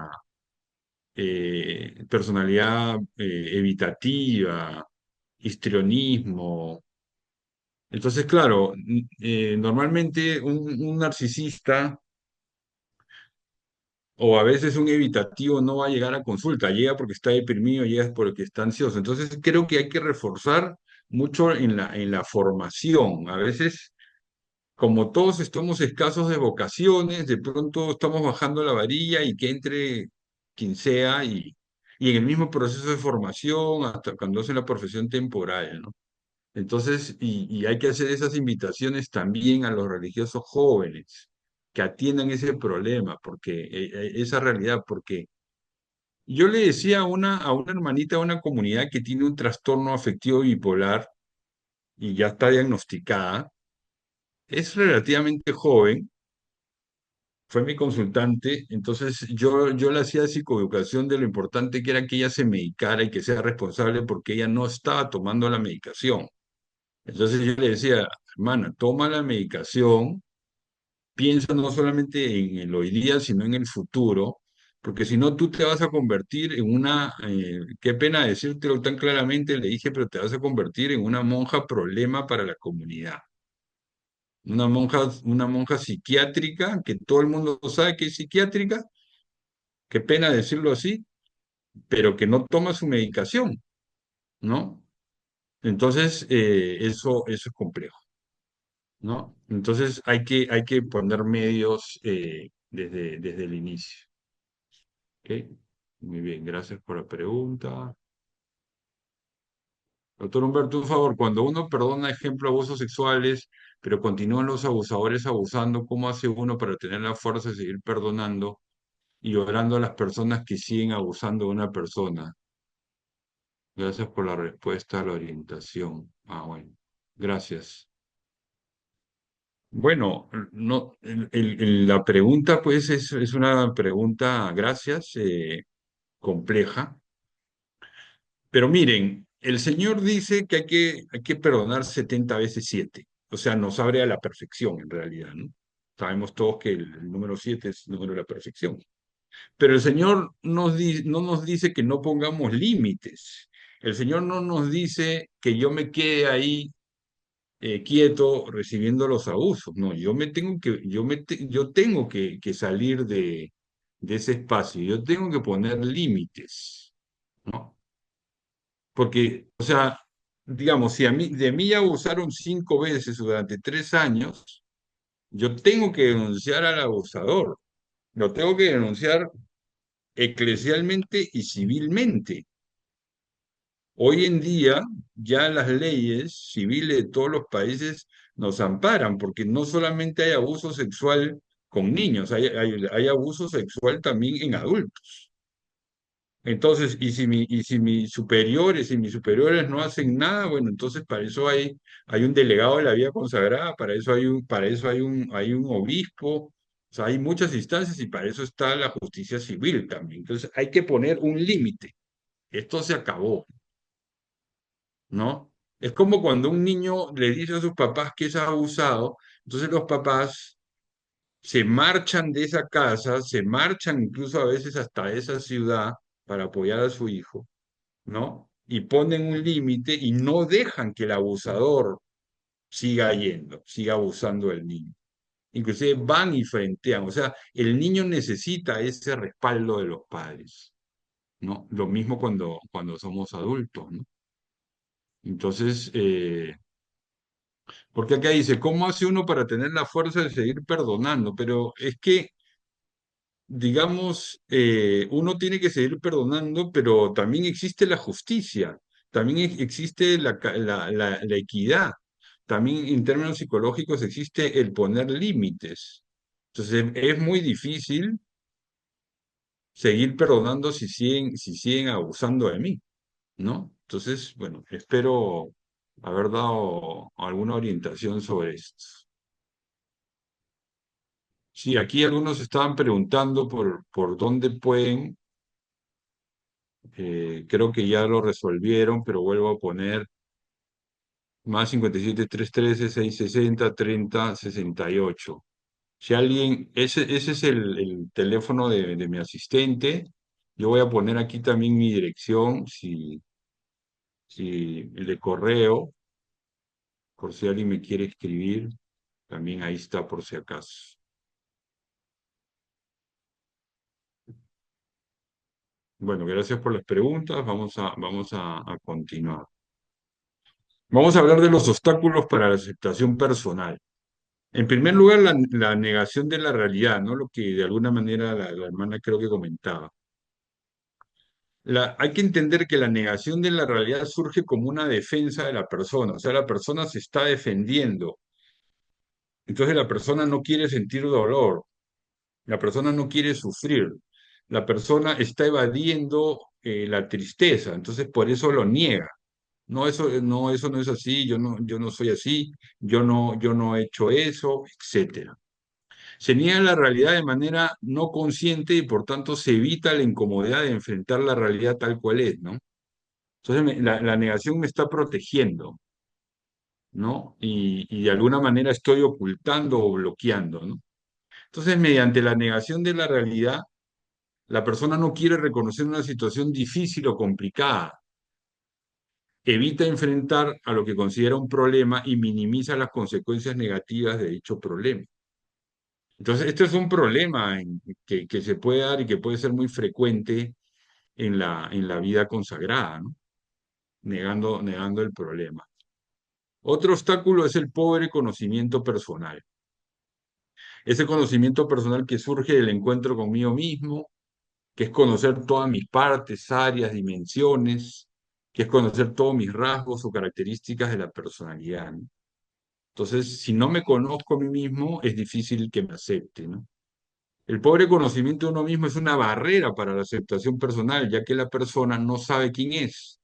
personalidad evitativa, histrionismo. Entonces, claro, normalmente un narcisista o a veces un evitativo no va a llegar a consulta, llega porque está deprimido, llega porque está ansioso. Entonces, creo que hay que reforzar mucho en la formación. A veces, como todos estamos escasos de vocaciones, de pronto estamos bajando la varilla y que entre quien sea y en el mismo proceso de formación, hasta cuando hacen la profesión temporal, ¿no? Entonces, y hay que hacer esas invitaciones también a los religiosos jóvenes que atiendan ese problema, porque esa realidad, porque yo le decía a una hermanita de una comunidad que tiene un trastorno afectivo bipolar y ya está diagnosticada, es relativamente joven, fue mi consultante, entonces yo le hacía psicoeducación de lo importante que era que ella se medicara y que sea responsable porque ella no estaba tomando la medicación. Entonces yo le decía, hermana, toma la medicación, piensa no solamente en el hoy día, sino en el futuro, porque si no tú te vas a convertir en una, qué pena decírtelo tan claramente, le dije, pero te vas a convertir en una monja problema para la comunidad. Una monja psiquiátrica, que todo el mundo sabe que es psiquiátrica, qué pena decirlo así, pero que no toma su medicación, ¿no? Entonces, eso es complejo. ¿No? Entonces hay que poner medios desde el inicio. ¿Ok? Muy bien, gracias por la pregunta. Doctor Humberto, un favor, cuando uno perdona, ejemplo, abusos sexuales, pero continúan los abusadores abusando, ¿cómo hace uno para tener la fuerza de seguir perdonando y orando a las personas que siguen abusando de una persona? Gracias por la respuesta, la orientación. Ah, bueno, gracias. Bueno, no, la pregunta pues es una pregunta, gracias, compleja, pero miren, el Señor dice que hay que perdonar 70 veces 7, o sea, nos abre a la perfección en realidad, ¿no? Sabemos todos que el número 7 es el número de la perfección, pero el Señor no nos dice que no pongamos límites, el Señor no nos dice que yo me quede ahí quieto recibiendo los abusos. No, yo tengo que salir de ese espacio, yo tengo que poner límites, ¿no? Porque, o sea, digamos, si de mí ya abusaron 5 veces durante 3 años, yo tengo que denunciar al abusador, lo tengo que denunciar eclesialmente y civilmente, Hoy en día ya las leyes civiles de todos los países nos amparan, porque no solamente hay abuso sexual con niños, hay abuso sexual también en adultos. Entonces, y si mis superiores no hacen nada, bueno, entonces para eso hay un delegado de la vida consagrada, para eso hay un obispo, o sea, hay muchas instancias y para eso está la justicia civil también. Entonces, hay que poner un límite. Esto se acabó, ¿no? Es como cuando un niño le dice a sus papás que es abusado, entonces los papás se marchan de esa casa, se marchan incluso a veces hasta de esa ciudad para apoyar a su hijo, ¿no? Y ponen un límite y no dejan que el abusador siga yendo, siga abusando del niño. Inclusive van y frentean, o sea, el niño necesita ese respaldo de los padres, ¿no? Lo mismo cuando somos adultos, ¿no? Entonces, porque acá dice, ¿cómo hace uno para tener la fuerza de seguir perdonando? Pero es que, digamos, uno tiene que seguir perdonando, pero también existe la justicia, también existe la equidad, también en términos psicológicos existe el poner límites. Entonces, es muy difícil seguir perdonando si siguen abusando de mí, ¿no? Entonces, bueno, espero haber dado alguna orientación sobre esto. Sí, aquí algunos estaban preguntando por dónde pueden, creo que ya lo resolvieron, pero vuelvo a poner más 57 313 660 30 68. Si alguien, ese es el teléfono de mi asistente. Yo voy a poner aquí también mi dirección, si el de correo, por si alguien me quiere escribir, también ahí está por si acaso. Bueno, gracias por las preguntas. Vamos a continuar. Vamos a hablar de los obstáculos para la aceptación personal. En primer lugar, la negación de la realidad, ¿no? Lo que de alguna manera la hermana creo que comentaba. Hay que entender que la negación de la realidad surge como una defensa de la persona, o sea, la persona se está defendiendo, entonces la persona no quiere sentir dolor, la persona no quiere sufrir, la persona está evadiendo la tristeza, entonces por eso lo niega. No, eso no es así, yo no soy así, yo no he hecho eso, etcétera. Se niega la realidad de manera no consciente y por tanto se evita la incomodidad de enfrentar la realidad tal cual es, ¿no? Entonces la negación me está protegiendo, ¿no? Y de alguna manera estoy ocultando o bloqueando, ¿no? Entonces, mediante la negación de la realidad, la persona no quiere reconocer una situación difícil o complicada, evita enfrentar a lo que considera un problema y minimiza las consecuencias negativas de dicho problema. Entonces, esto es un problema que se puede dar y que puede ser muy frecuente en la vida consagrada, ¿no? Negando el problema. Otro obstáculo es el pobre conocimiento personal. Ese conocimiento personal que surge del encuentro conmigo mismo, que es conocer todas mis partes, áreas, dimensiones, que es conocer todos mis rasgos o características de la personalidad, ¿no? Entonces, si no me conozco a mí mismo, es difícil que me acepte, ¿no? El pobre conocimiento de uno mismo es una barrera para la aceptación personal, ya que la persona no sabe quién es,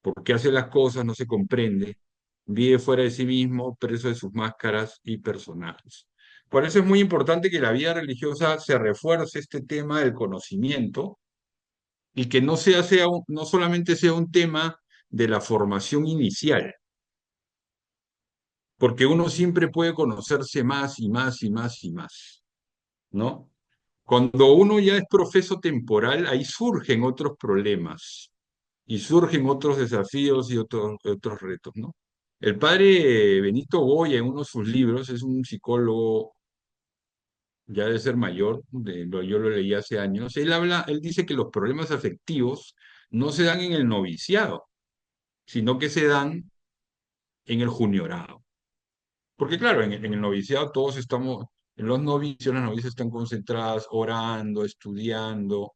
por qué hace las cosas, no se comprende, vive fuera de sí mismo, preso de sus máscaras y personajes. Por eso es muy importante que la vida religiosa se refuerce este tema del conocimiento y que no solamente sea un tema de la formación inicial, porque uno siempre puede conocerse más y más y más y más, ¿no? Cuando uno ya es profeso temporal, ahí surgen otros problemas y surgen otros desafíos y otros retos, ¿no? El padre Benito Goya, en uno de sus libros, es un psicólogo, ya debe ser mayor, yo lo leí hace años, él dice que los problemas afectivos no se dan en el noviciado, sino que se dan en el juniorado. Porque claro, en el noviciado todos estamos, en los novicios, las novicias están concentradas, orando, estudiando,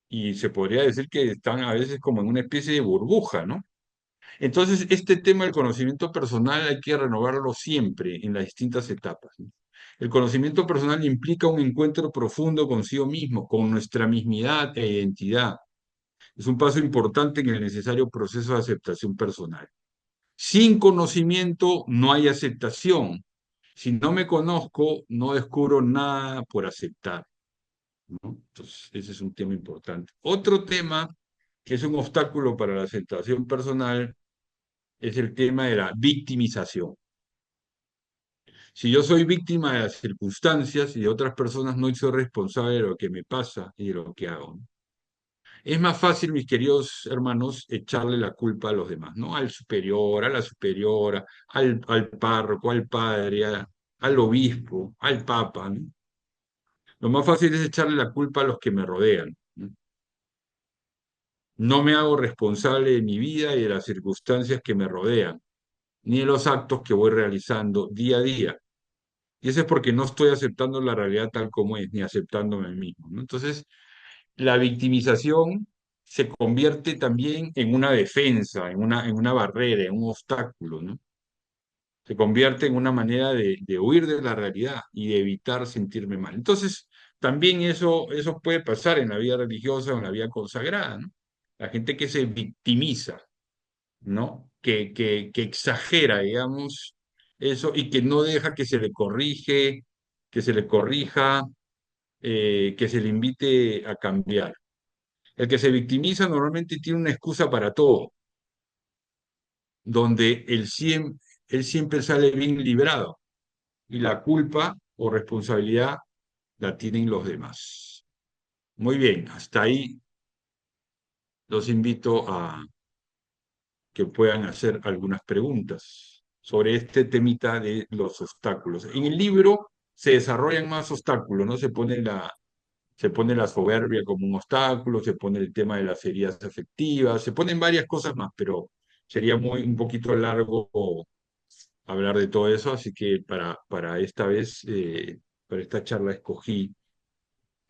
y se podría decir que están a veces como en una especie de burbuja, ¿no? Entonces, este tema del conocimiento personal hay que renovarlo siempre en las distintas etapas, ¿no? El conocimiento personal implica un encuentro profundo consigo mismo, con nuestra mismidad e identidad. Es un paso importante en el necesario proceso de aceptación personal. Sin conocimiento no hay aceptación. Si no me conozco, no descubro nada por aceptar, ¿no? Entonces, ese es un tema importante. Otro tema que es un obstáculo para la aceptación personal es el tema de la victimización. Si yo soy víctima de las circunstancias y de otras personas, no soy responsable de lo que me pasa y de lo que hago, ¿no? Es más fácil, mis queridos hermanos, echarle la culpa a los demás, ¿no? Al superior, a la superiora, al párroco, al padre, al obispo, al papa, ¿no? Lo más fácil es echarle la culpa a los que me rodean, ¿no? No me hago responsable de mi vida y de las circunstancias que me rodean, ni de los actos que voy realizando día a día. Y eso es porque no estoy aceptando la realidad tal como es, ni aceptándome a mí mismo, ¿no? Entonces, la victimización se convierte también en una defensa, en una barrera, en un obstáculo, ¿no? Se convierte en una manera de huir de la realidad y de evitar sentirme mal. Entonces, también eso puede pasar en la vida religiosa o en la vida consagrada, ¿no? La gente que se victimiza, ¿no? Que exagera, digamos, eso y que no deja que se le corrige, que se le corrija, que se le invite a cambiar. El que se victimiza normalmente tiene una excusa para todo, donde él siempre sale bien librado y la culpa o responsabilidad la tienen los demás. Muy bien, hasta ahí los invito a que puedan hacer algunas preguntas sobre este temita de los obstáculos. En el libro se desarrollan más obstáculos, ¿no? Se pone la soberbia como un obstáculo, se pone el tema de las heridas afectivas, se ponen varias cosas más, pero sería un poquito largo hablar de todo eso, así que para esta vez, para esta charla escogí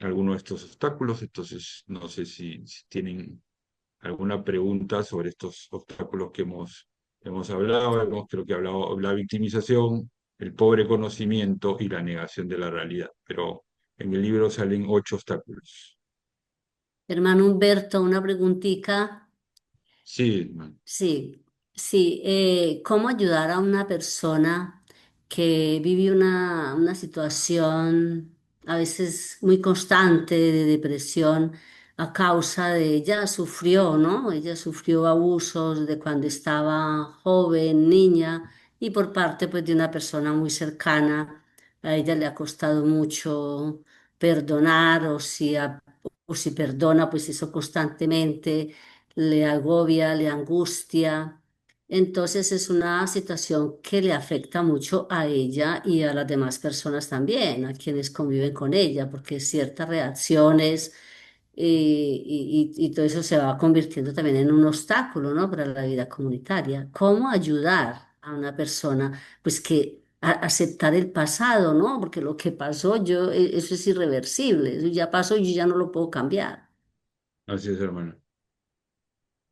algunos de estos obstáculos, entonces no sé si tienen alguna pregunta sobre estos obstáculos que hemos hablado. Creo que hablado la victimización, el pobre conocimiento y la negación de la realidad, pero en el libro salen 8 obstáculos. Hermano Humberto, una preguntita. Sí, man. Sí, sí. ¿Cómo ayudar a una persona que vive una situación a veces muy constante de depresión a causa de ella sufrió, ¿no? Ella sufrió abusos de cuando estaba joven, niña, y por parte pues de una persona muy cercana. A ella le ha costado mucho perdonar o si perdona, pues eso constantemente le agobia, le angustia. Entonces es una situación que le afecta mucho a ella y a las demás personas también, a quienes conviven con ella, porque ciertas reacciones y todo eso se va convirtiendo también en un obstáculo, ¿no? Para la vida comunitaria. ¿Cómo ayudar a una persona, pues que aceptar el pasado, ¿no? Porque lo que pasó, eso es irreversible, eso ya pasó y yo ya no lo puedo cambiar. Así es, hermano.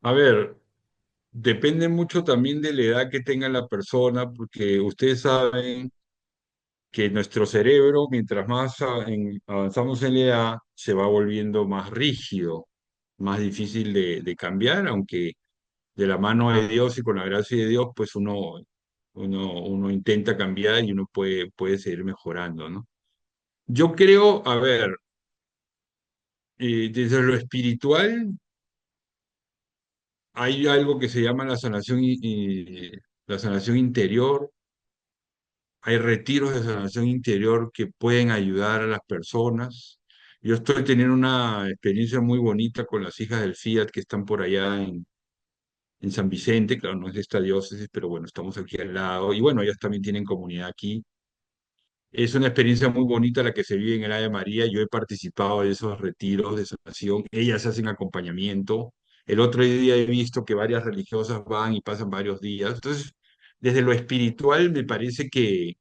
A ver, depende mucho también de la edad que tenga la persona, porque ustedes saben que nuestro cerebro, mientras más avanzamos en la edad, se va volviendo más rígido, más difícil de cambiar, aunque de la mano de Dios y con la gracia de Dios, pues uno intenta cambiar y uno puede seguir mejorando, ¿no? Yo creo, a ver, desde lo espiritual hay algo que se llama la sanación, la sanación interior. Hay retiros de sanación interior que pueden ayudar a las personas. Yo estoy teniendo una experiencia muy bonita con las hijas del Fiat que están por allá en San Vicente. Claro, no es de esta diócesis, pero bueno, estamos aquí al lado. Y bueno, ellas también tienen comunidad aquí. Es una experiencia muy bonita la que se vive en el Ave María. Yo he participado de esos retiros de sanación. Ellas hacen acompañamiento. El otro día he visto que varias religiosas van y pasan varios días. Entonces, desde lo espiritual me parece que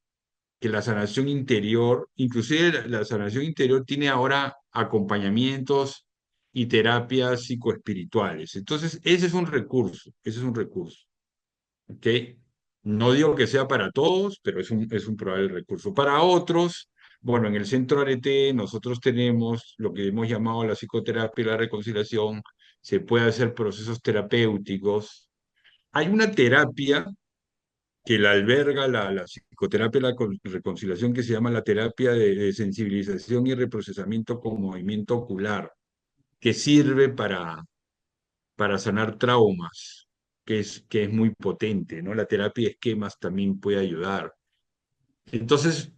la sanación interior, inclusive la sanación interior tiene ahora acompañamientos y terapias psicoespirituales. Entonces, ese es un recurso, ese es un recurso, ¿ok? No digo que sea para todos, pero es un probable recurso. Para otros, bueno, en el Centro Arete nosotros tenemos lo que hemos llamado la psicoterapia y la reconciliación, se puede hacer procesos terapéuticos. Hay una terapia que la alberga la psicoterapia y la reconciliación que se llama la terapia de sensibilización y reprocesamiento con movimiento ocular, que sirve para sanar traumas, que es muy potente, ¿no? La terapia de esquemas también puede ayudar. Entonces,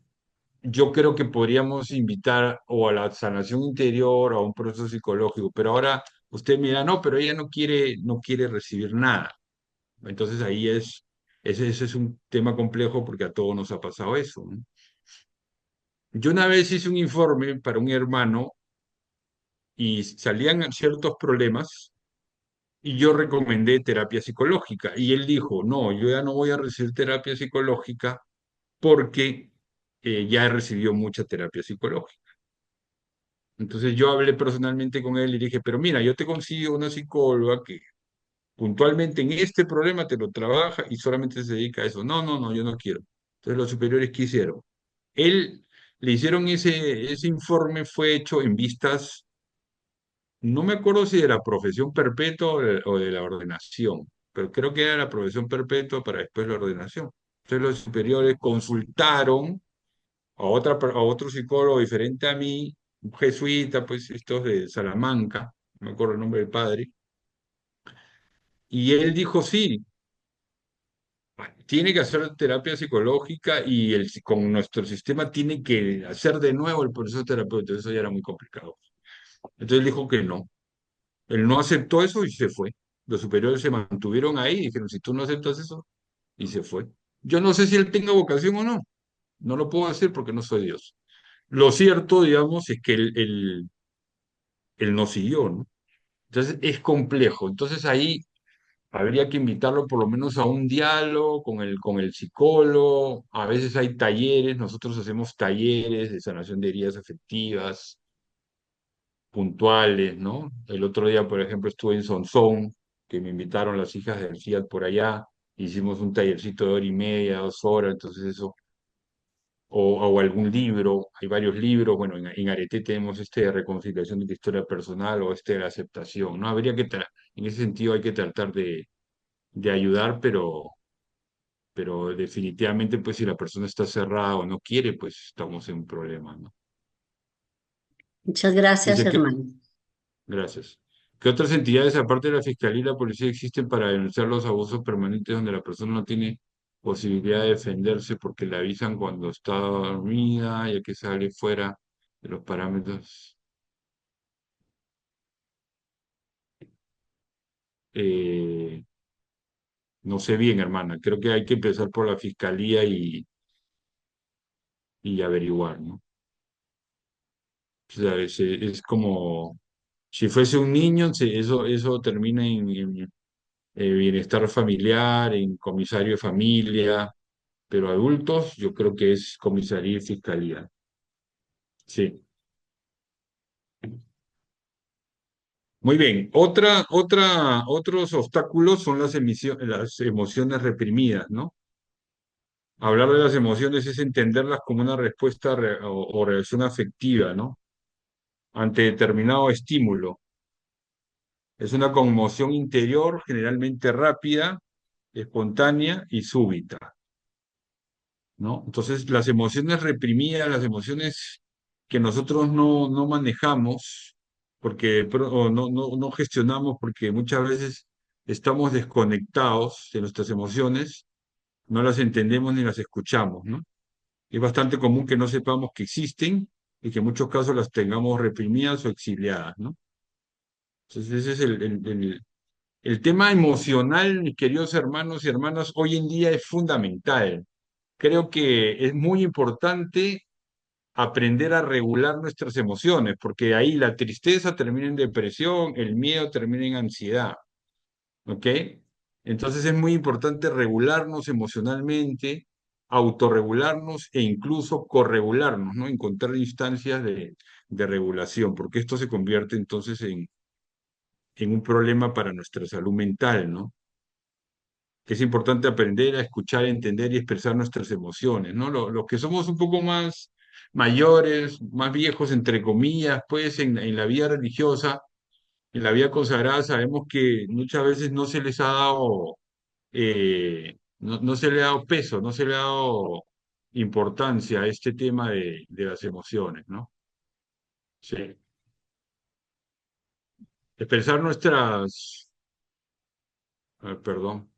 yo creo que podríamos invitar o a la sanación interior o a un proceso psicológico, pero ahora usted mira, no, pero ella no quiere recibir nada. Entonces ahí ese es un tema complejo porque a todos nos ha pasado eso, ¿no? Yo una vez hice un informe para un hermano y salían ciertos problemas y yo recomendé terapia psicológica y él dijo, no, yo ya no voy a recibir terapia psicológica porque ya he recibido mucha terapia psicológica. Entonces yo hablé personalmente con él y dije, pero mira, yo te consigo una psicóloga que puntualmente en este problema te lo trabaja y solamente se dedica a eso. No, no, no, yo no quiero. Entonces los superiores, ¿qué hicieron? Él le hicieron ese informe, fue hecho en vistas, no me acuerdo si de la profesión perpetua o de la ordenación, pero creo que era la profesión perpetua para después la ordenación. Entonces los superiores consultaron a otro psicólogo diferente a mí, un jesuita, pues estos de Salamanca, no me acuerdo el nombre del padre, y él dijo sí, tiene que hacer terapia psicológica y con nuestro sistema tiene que hacer de nuevo el proceso terapéutico. Eso ya era muy complicado. Entonces él dijo que no. Él no aceptó eso y se fue. Los superiores se mantuvieron ahí y dijeron, si tú no aceptas eso, y se fue. Yo no sé si él tenga vocación o no. No lo puedo decir porque no soy Dios. Lo cierto, digamos, es que él no siguió, ¿no? Entonces es complejo. Entonces ahí habría que invitarlo por lo menos a un diálogo con el psicólogo. A veces hay talleres, nosotros hacemos talleres de sanación de heridas afectivas puntuales, ¿no? El otro día, por ejemplo, estuve en Sonsón, que me invitaron las hijas del FIAT por allá, hicimos un tallercito de hora y media, 2 horas, entonces eso, o algún libro, hay varios libros, bueno, en Arete tenemos este de reconciliación de la historia personal o este de la aceptación, ¿no? En ese sentido hay que tratar de ayudar, pero definitivamente, pues si la persona está cerrada o no quiere, pues estamos en un problema, ¿no? Muchas gracias, Dice que, hermano. gracias. ¿Qué otras entidades, aparte de la Fiscalía y la Policía, existen para denunciar los abusos permanentes donde la persona no tiene posibilidad de defenderse porque le avisan cuando está dormida, ya que sale fuera de los parámetros? Eh, no sé bien, hermana. Creo que hay que empezar por la Fiscalía y averiguar, ¿no? O sea, es como si fuese un niño, eso termina en bienestar familiar, en comisario de familia, pero adultos yo creo que es comisaría y fiscalía. Sí. Muy bien. Otros obstáculos son las emociones reprimidas, ¿no? Hablar de las emociones es entenderlas como una respuesta o reacción afectiva, ¿no? Ante determinado estímulo. Es una conmoción interior, generalmente rápida, espontánea y súbita, ¿no? Entonces, las emociones reprimidas, las emociones que nosotros no manejamos, o no gestionamos, porque muchas veces estamos desconectados de nuestras emociones, no las entendemos ni las escuchamos, ¿no? Es bastante común que no sepamos que existen y que en muchos casos las tengamos reprimidas o exiliadas, ¿no? Entonces, ese es el tema emocional, mis queridos hermanos y hermanas, hoy en día es fundamental. Creo que es muy importante aprender a regular nuestras emociones, porque ahí la tristeza termina en depresión, el miedo termina en ansiedad, ¿ok? Entonces es muy importante regularnos emocionalmente, autorregularnos e incluso corregularnos, ¿no? Encontrar instancias de regulación, porque esto se convierte entonces en un problema para nuestra salud mental, ¿no? Que es importante aprender a escuchar, entender y expresar nuestras emociones, ¿no? Los que somos un poco más mayores, más viejos, entre comillas, pues en la vida religiosa, en la vida consagrada, sabemos que muchas veces no se les ha dado, no se le ha dado peso, no se le ha dado importancia a este tema de las emociones, ¿no? Sí. Expresar nuestras, perdón,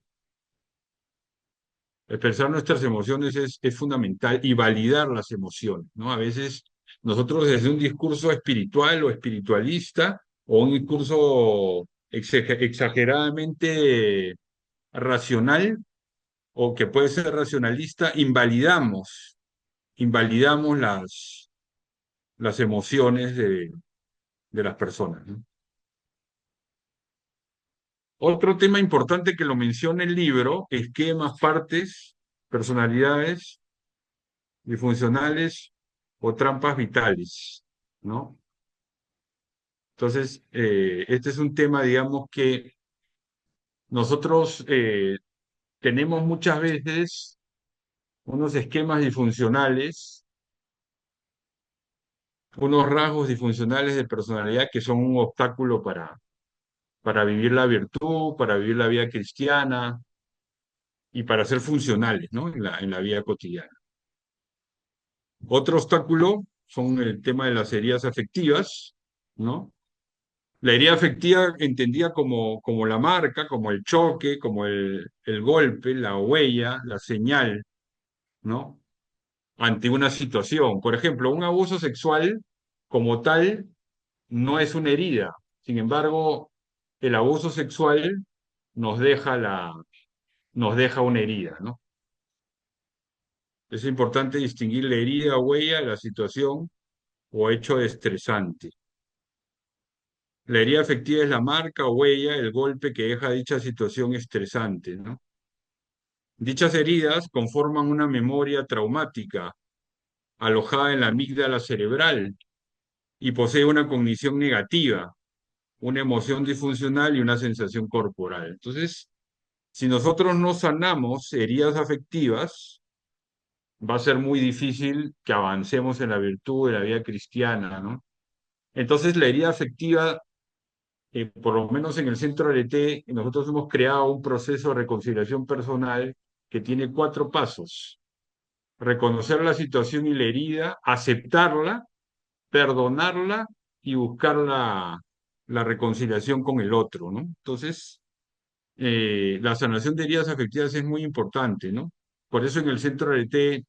expresar nuestras emociones es fundamental y validar las emociones, ¿no? A veces nosotros desde un discurso espiritual o espiritualista o un discurso exageradamente racional o que puede ser racionalista, invalidamos las emociones de las personas, ¿no? Otro tema importante que lo menciona el libro, esquemas, partes, personalidades disfuncionales o trampas vitales, ¿no? Entonces, este es un tema, digamos, que nosotros tenemos muchas veces unos esquemas disfuncionales, unos rasgos disfuncionales de personalidad que son un obstáculo para vivir la virtud, para vivir la vida cristiana y para ser funcionales, ¿no? En la vida cotidiana. Otro obstáculo son el tema de las heridas afectivas, ¿no? La herida afectiva entendida como la marca, como el choque, como el golpe, la huella, la señal, ¿no? Ante una situación. Por ejemplo, un abuso sexual como tal no es una herida. Sin embargo, el abuso sexual nos deja nos deja una herida, ¿no? Es importante distinguir la herida o huella de la situación o hecho estresante. La herida afectiva es la marca o huella, el golpe que deja dicha situación estresante, ¿no? Dichas heridas conforman una memoria traumática alojada en la amígdala cerebral y posee una cognición negativa, una emoción disfuncional y una sensación corporal. Entonces, si nosotros no sanamos heridas afectivas, va a ser muy difícil que avancemos en la virtud de la vida cristiana, ¿no? Entonces, la herida afectiva, por lo menos en el centro LT, nosotros hemos creado un proceso de reconciliación personal que tiene 4 pasos: reconocer la situación y la herida, aceptarla, perdonarla y buscar la reconciliación con el otro, ¿no? Entonces, la sanación de heridas afectivas es muy importante, ¿no? Por eso en el Centro RT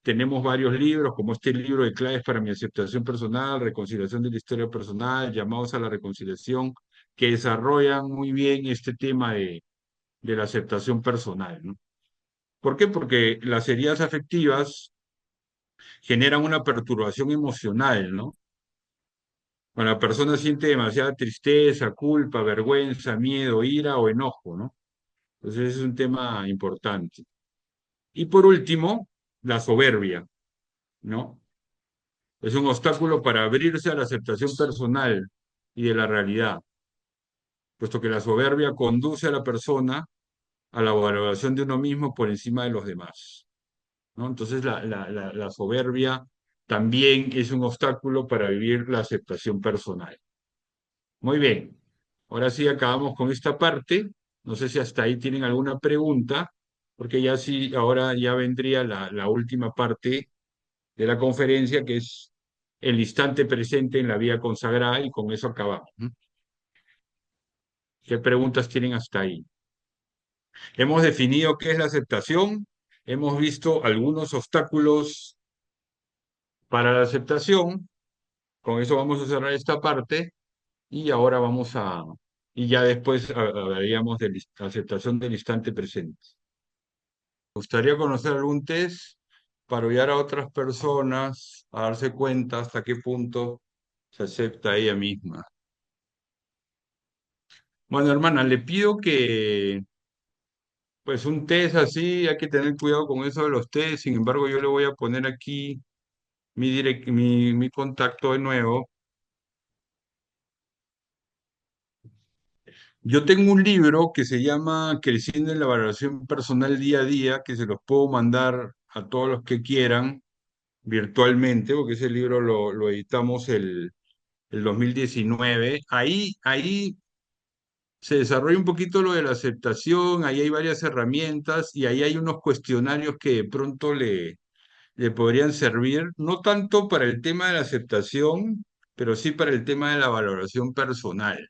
tenemos varios libros, como este libro de claves para mi aceptación personal, reconciliación de la historia personal, llamados a la reconciliación, que desarrollan muy bien este tema de la aceptación personal, ¿no? ¿Por qué? Porque las heridas afectivas generan una perturbación emocional, ¿no? Cuando la persona siente demasiada tristeza, culpa, vergüenza, miedo, ira o enojo, ¿no? Entonces es un tema importante. Y por último, la soberbia, ¿no? Es un obstáculo para abrirse a la aceptación personal y de la realidad, puesto que la soberbia conduce a la persona a la valoración de uno mismo por encima de los demás, ¿no? Entonces la soberbia también es un obstáculo para vivir la aceptación personal. Muy bien, ahora sí acabamos con esta parte. No sé si hasta ahí tienen alguna pregunta, porque ya sí, ahora ya vendría la última parte de la conferencia, que es el instante presente en la vida consagrada, y con eso acabamos, ¿no? ¿Qué preguntas tienen hasta ahí? Hemos definido qué es la aceptación, hemos visto algunos obstáculos para la aceptación, con eso vamos a cerrar esta parte. Y ahora y ya después hablaríamos de la aceptación del instante presente. Me gustaría conocer algún test para ayudar a otras personas a darse cuenta hasta qué punto se acepta a ella misma. Bueno, hermana, le pido que, pues un test así, hay que tener cuidado con eso de los test. Sin embargo, yo le voy a poner aquí mi contacto de nuevo. Yo tengo un libro que se llama Creciendo en la valoración personal día a día, que se los puedo mandar a todos los que quieran virtualmente, porque ese libro lo editamos el 2019. Ahí se desarrolla un poquito lo de la aceptación, ahí hay varias herramientas y ahí hay unos cuestionarios que de pronto le podrían servir, no tanto para el tema de la aceptación, pero sí para el tema de la valoración personal.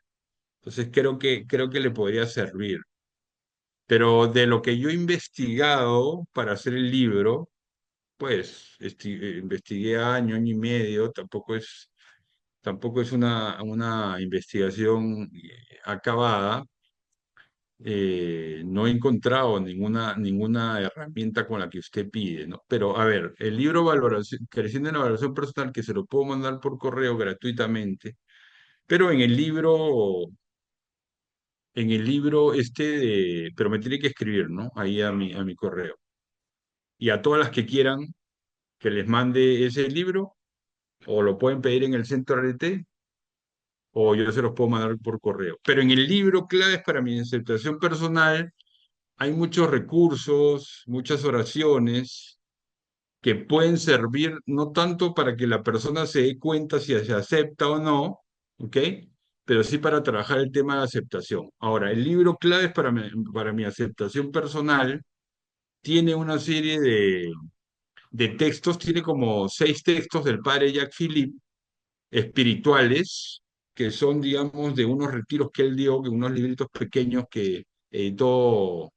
Entonces creo que le podría servir. Pero de lo que yo he investigado para hacer el libro, pues investigué año y medio, tampoco es una investigación acabada. No he encontrado ninguna herramienta con la que usted pide, ¿no? Pero a ver, el libro Creciendo en la Valoración Personal, que se lo puedo mandar por correo gratuitamente, pero en el libro pero me tiene que escribir, ¿no? Ahí a mi correo. Y a todas las que quieran que les mande ese libro, o lo pueden pedir en el centro RT, o yo se los puedo mandar por correo. Pero en el libro Claves para mi aceptación personal, hay muchos recursos, muchas oraciones que pueden servir no tanto para que la persona se dé cuenta si se acepta o no, ¿ok? Pero sí para trabajar el tema de aceptación. Ahora, el libro Claves para mi aceptación personal tiene una serie de textos, tiene como 6 textos del padre Jacques Philippe, espirituales, que son, digamos, de unos retiros que él dio, que unos libritos pequeños que editó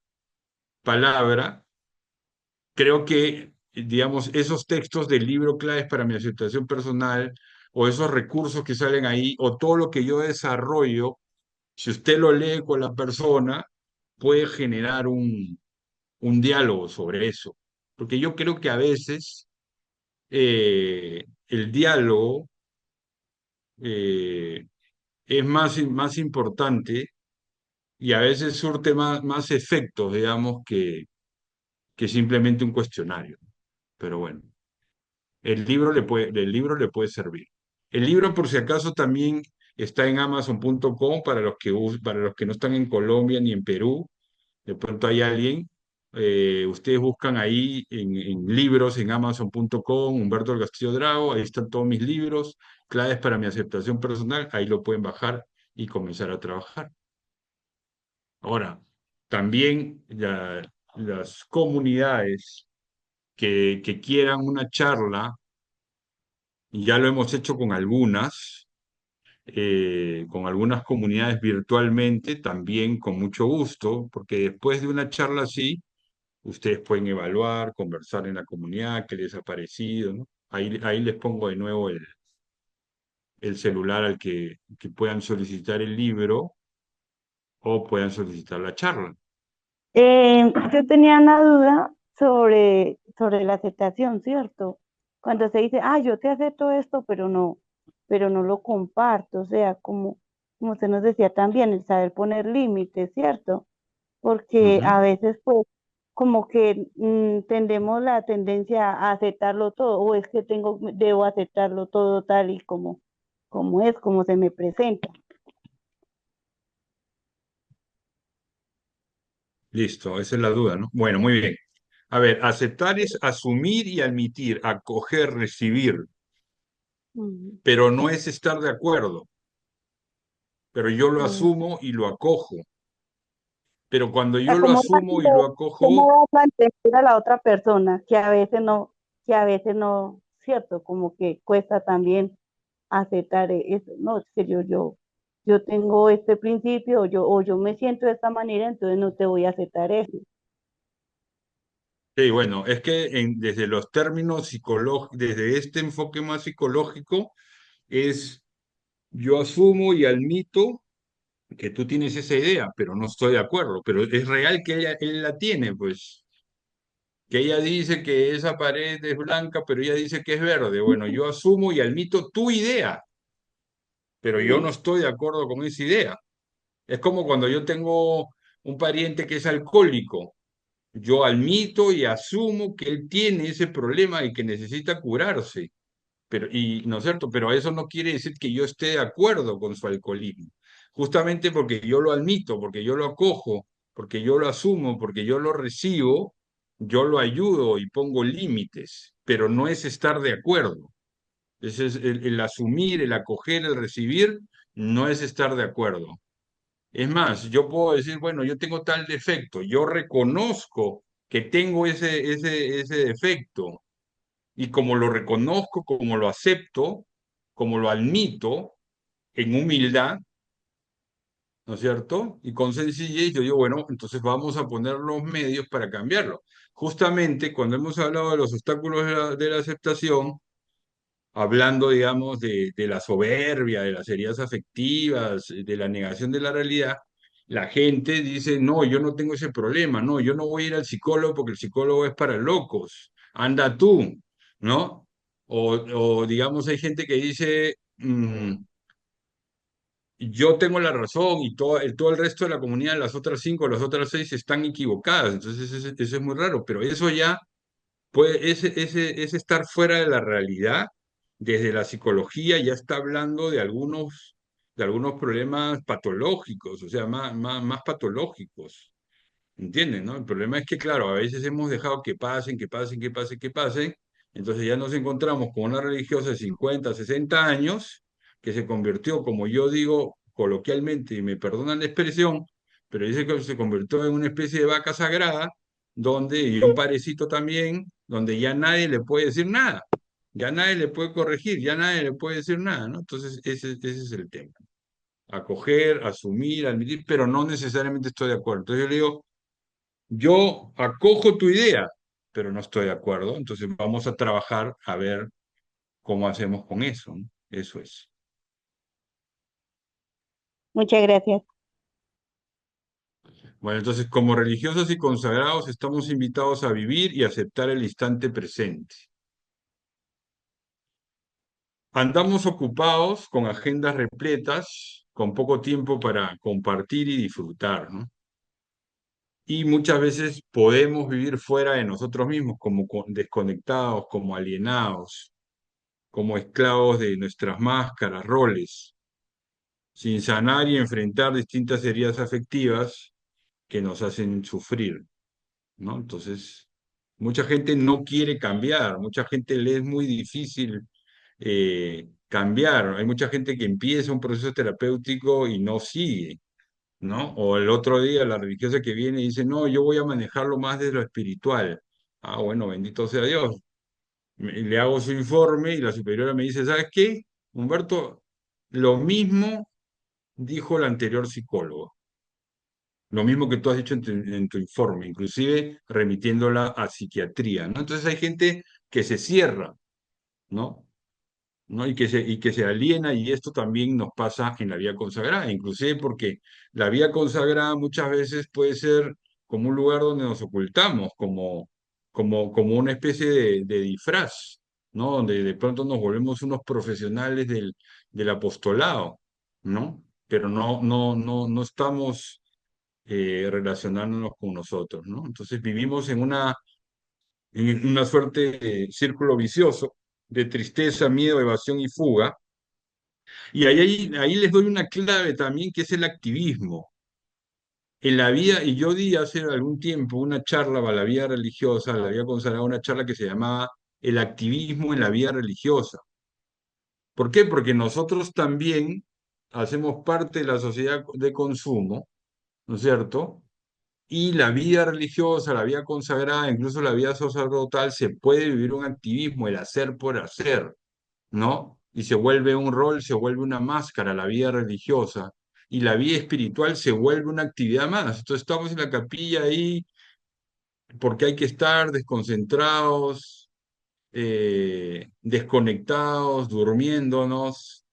Palabra. Creo que, digamos, esos textos del libro Claves para mi aceptación personal, o esos recursos que salen ahí, o todo lo que yo desarrollo, si usted lo lee con la persona, puede generar un diálogo sobre eso. Porque yo creo que a veces el diálogo eh, es más importante y a veces surte más efectos, digamos, que simplemente un cuestionario. Pero bueno. El libro le puede servir. El libro, por si acaso, también está en Amazon.com para los que no están en Colombia ni en Perú. De pronto hay alguien. Ustedes buscan ahí en libros en Amazon.com, Humberto del Castillo Drago, ahí están todos mis libros, claves para mi aceptación personal, ahí lo pueden bajar y comenzar a trabajar. Ahora, también las comunidades que quieran una charla, y ya lo hemos hecho con algunas comunidades virtualmente, también con mucho gusto, porque después de una charla así, ustedes pueden evaluar, conversar en la comunidad, qué les ha parecido, ¿no? Ahí les pongo de nuevo el celular al que puedan solicitar el libro o puedan solicitar la charla. Yo tenía una duda sobre la aceptación, ¿cierto? Cuando se dice, ah, yo te acepto esto, pero no lo comparto, o sea, como usted nos decía también, el saber poner límites, ¿cierto? Porque Ujú. a veces, pues, como que tendemos la tendencia a aceptarlo todo, o es que debo aceptarlo todo tal y como es, como se me presenta. Listo, esa es la duda, ¿no? Bueno, muy bien. A ver, aceptar es asumir y admitir, acoger, recibir, Mm, pero no es estar de acuerdo, pero yo lo mm. asumo y lo acojo. Pero cuando Sea, yo lo asumo y lo cómo acojo, vas a entender a la otra persona, que a veces no, cierto, como que cuesta también aceptar eso, no, es que yo tengo este principio, o yo me siento de esta manera, entonces no te voy a aceptar eso. sí, bueno, es que desde los términos psicológicos, desde este enfoque más psicológico, es yo asumo y admito que tú tienes esa idea, pero no estoy de acuerdo, pero es real que él la tiene, pues, que ella dice que esa pared es blanca, pero ella dice que es verde. Bueno, yo asumo y admito tu idea, pero yo no Sí, estoy de acuerdo con esa idea. Es como cuando yo tengo un pariente que es alcohólico. Yo admito y asumo que él tiene ese problema y que necesita curarse. ¿No es cierto? Pero eso no quiere decir que yo esté de acuerdo con su alcoholismo. justamente porque yo lo admito, porque yo lo acojo, porque yo lo asumo, porque yo lo recibo, yo lo ayudo y pongo límites, pero no es estar de acuerdo. Ese es el asumir, el acoger, el recibir, no es estar de acuerdo. Es más, yo puedo decir, bueno, yo tengo tal defecto, yo reconozco que tengo ese defecto, y como lo reconozco, como lo acepto, como lo admito, en humildad, ¿no es cierto? Y con sencillez, yo digo, bueno, entonces vamos a poner los medios para cambiarlo. Justamente cuando hemos hablado de los obstáculos de la aceptación, hablando, digamos, de la soberbia, de las heridas afectivas, de la negación de la realidad, la gente dice, no, yo no tengo ese problema, no, yo no voy a ir al psicólogo porque el psicólogo es para locos, anda tú, ¿no? O digamos, hay gente que dice, yo tengo la razón y todo el resto de la comunidad, las otras cinco, las otras seis están equivocadas, entonces eso es muy raro, pero eso ya ese estar fuera de la realidad, desde la psicología ya está hablando de algunos problemas patológicos, o sea, más patológicos, ¿entienden, no? El problema es que, claro, a veces hemos dejado que pasen, que pasen, que pasen, que pasen, entonces ya nos encontramos con una religiosa de 50, 60 años, que se convirtió, como yo digo coloquialmente, y me perdonan la expresión, pero dice que se convirtió en una especie de vaca sagrada, y un parecito también, donde ya nadie le puede decir nada, ya nadie le puede corregir, ya nadie le puede decir nada, ¿no? Entonces, ese es el tema. Acoger, asumir, admitir, pero no necesariamente estoy de acuerdo. Entonces yo le digo, yo acojo tu idea, pero no estoy de acuerdo. Entonces vamos a trabajar a ver cómo hacemos con eso, ¿no? Eso es. Muchas gracias. Bueno, entonces como religiosos y consagrados estamos invitados a vivir y aceptar el instante presente. Andamos ocupados con agendas repletas, con poco tiempo para compartir y disfrutar, ¿no? Y muchas veces podemos vivir fuera de nosotros mismos, como desconectados, como alienados, como esclavos de nuestras máscaras, roles, sin sanar y enfrentar distintas heridas afectivas que nos hacen sufrir, ¿no? Entonces, mucha gente no quiere cambiar, mucha gente le es muy difícil cambiar. Hay mucha gente que empieza un proceso terapéutico y no sigue, ¿no? O el otro día la religiosa que viene y dice, no, yo voy a manejarlo más de lo espiritual. Ah, bueno, bendito sea Dios. Le hago su informe y la superiora me dice, ¿sabes qué? Humberto, lo mismo dijo el anterior psicólogo, lo mismo que tú has dicho en tu informe, inclusive remitiéndola a psiquiatría, ¿no? Entonces hay gente que se cierra, ¿no? ¿No? Y que se aliena, y esto también nos pasa en la vida consagrada, inclusive porque la vida consagrada muchas veces puede ser como un lugar donde nos ocultamos, como una especie de disfraz, ¿no? Donde de pronto nos volvemos unos profesionales del apostolado, ¿no? Pero no estamos relacionándonos con nosotros, ¿no? Entonces vivimos en una suerte de círculo vicioso de tristeza, miedo, evasión y fuga. Y ahí les doy una clave también, que es el activismo. En la vida, y yo di hace algún tiempo una charla para la vida religiosa, la vida consagrada, una charla que se llamaba El activismo en la vida religiosa. ¿Por qué? Porque nosotros también hacemos parte de la sociedad de consumo, ¿no es cierto? Y la vida religiosa, la vida consagrada, incluso la vida sacerdotal, se puede vivir un activismo, el hacer por hacer, ¿no? Y se vuelve un rol, se vuelve una máscara la vida religiosa, y la vida espiritual se vuelve una actividad más. Entonces estamos en la capilla ahí porque hay que estar desconcentrados, desconectados, durmiéndonos,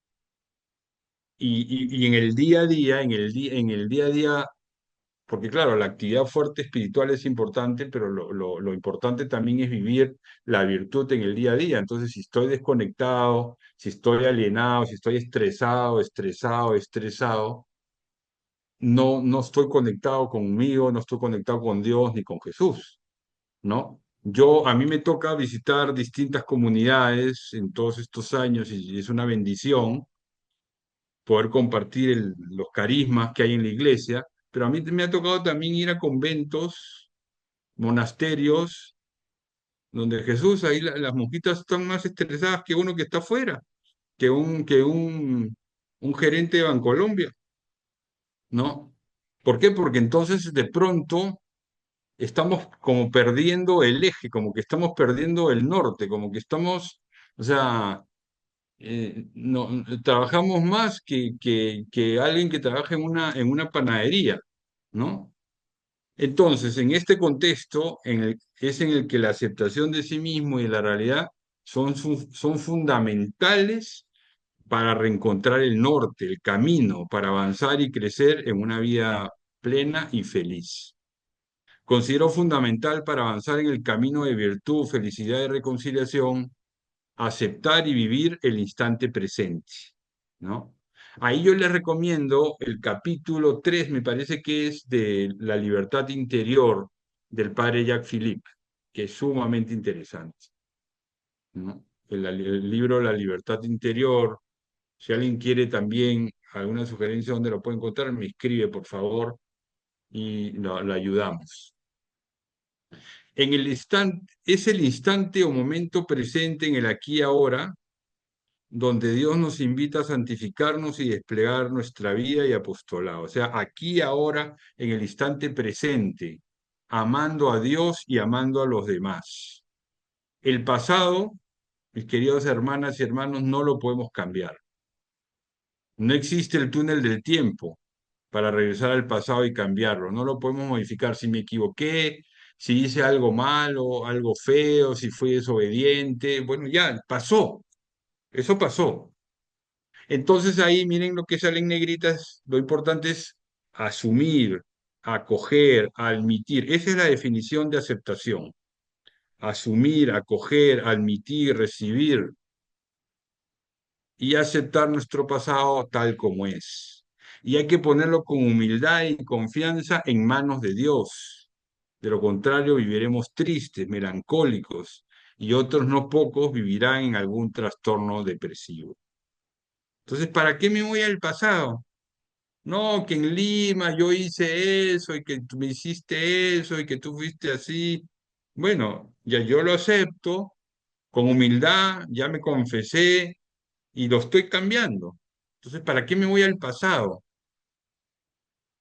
y en el día a día, en el día a día, porque claro, la actividad fuerte espiritual es importante, pero lo importante también es vivir la virtud en el día a día. Entonces, si estoy desconectado, si estoy alienado, si estoy estresado, no estoy conectado conmigo, no estoy conectado con Dios ni con Jesús, ¿no? A mí me toca visitar distintas comunidades en todos estos años, y es una bendición, poder compartir los carismas que hay en la iglesia, pero a mí me ha tocado también ir a conventos, monasterios, donde Jesús, ahí las monjitas están más estresadas que uno que está afuera, que un gerente de Bancolombia, ¿no? ¿Por qué? Porque entonces de pronto estamos como perdiendo el eje, como que estamos perdiendo el norte, como que estamos, o sea, no, trabajamos más que alguien que trabaja en una panadería, ¿no? Entonces, en este contexto, es en el que la aceptación de sí mismo y la realidad son fundamentales para reencontrar el norte, el camino, para avanzar y crecer en una vida plena y feliz. Considero fundamental para avanzar en el camino de virtud, felicidad y reconciliación, aceptar y vivir el instante presente, ¿no? Ahí yo les recomiendo el capítulo 3, me parece que es de La libertad interior del padre Jacques Philippe, que es sumamente interesante, ¿no? El libro La libertad interior, si alguien quiere también alguna sugerencia donde lo puede encontrar, me escribe, por favor, y lo ayudamos. Es el instante o momento presente en el aquí y ahora, donde Dios nos invita a santificarnos y desplegar nuestra vida y apostolado. O sea, aquí y ahora, en el instante presente, amando a Dios y amando a los demás. El pasado, mis queridos hermanas y hermanos, no lo podemos cambiar. No existe el túnel del tiempo para regresar al pasado y cambiarlo. No lo podemos modificar. Si me equivoqué, si hice algo malo, algo feo, si fui desobediente, bueno, ya pasó. Eso pasó. Entonces ahí miren lo que salen negritas, lo importante es asumir, acoger, admitir. Esa es la definición de aceptación. Asumir, acoger, admitir, recibir y aceptar nuestro pasado tal como es. Y hay que ponerlo con humildad y confianza en manos de Dios. De lo contrario, viviremos tristes, melancólicos, y otros no pocos vivirán en algún trastorno depresivo. Entonces, ¿para qué me voy al pasado? No, que en Lima yo hice eso y que tú me hiciste eso y que tú fuiste así. Bueno, ya yo lo acepto con humildad, ya me confesé y lo estoy cambiando. Entonces, ¿para qué me voy al pasado?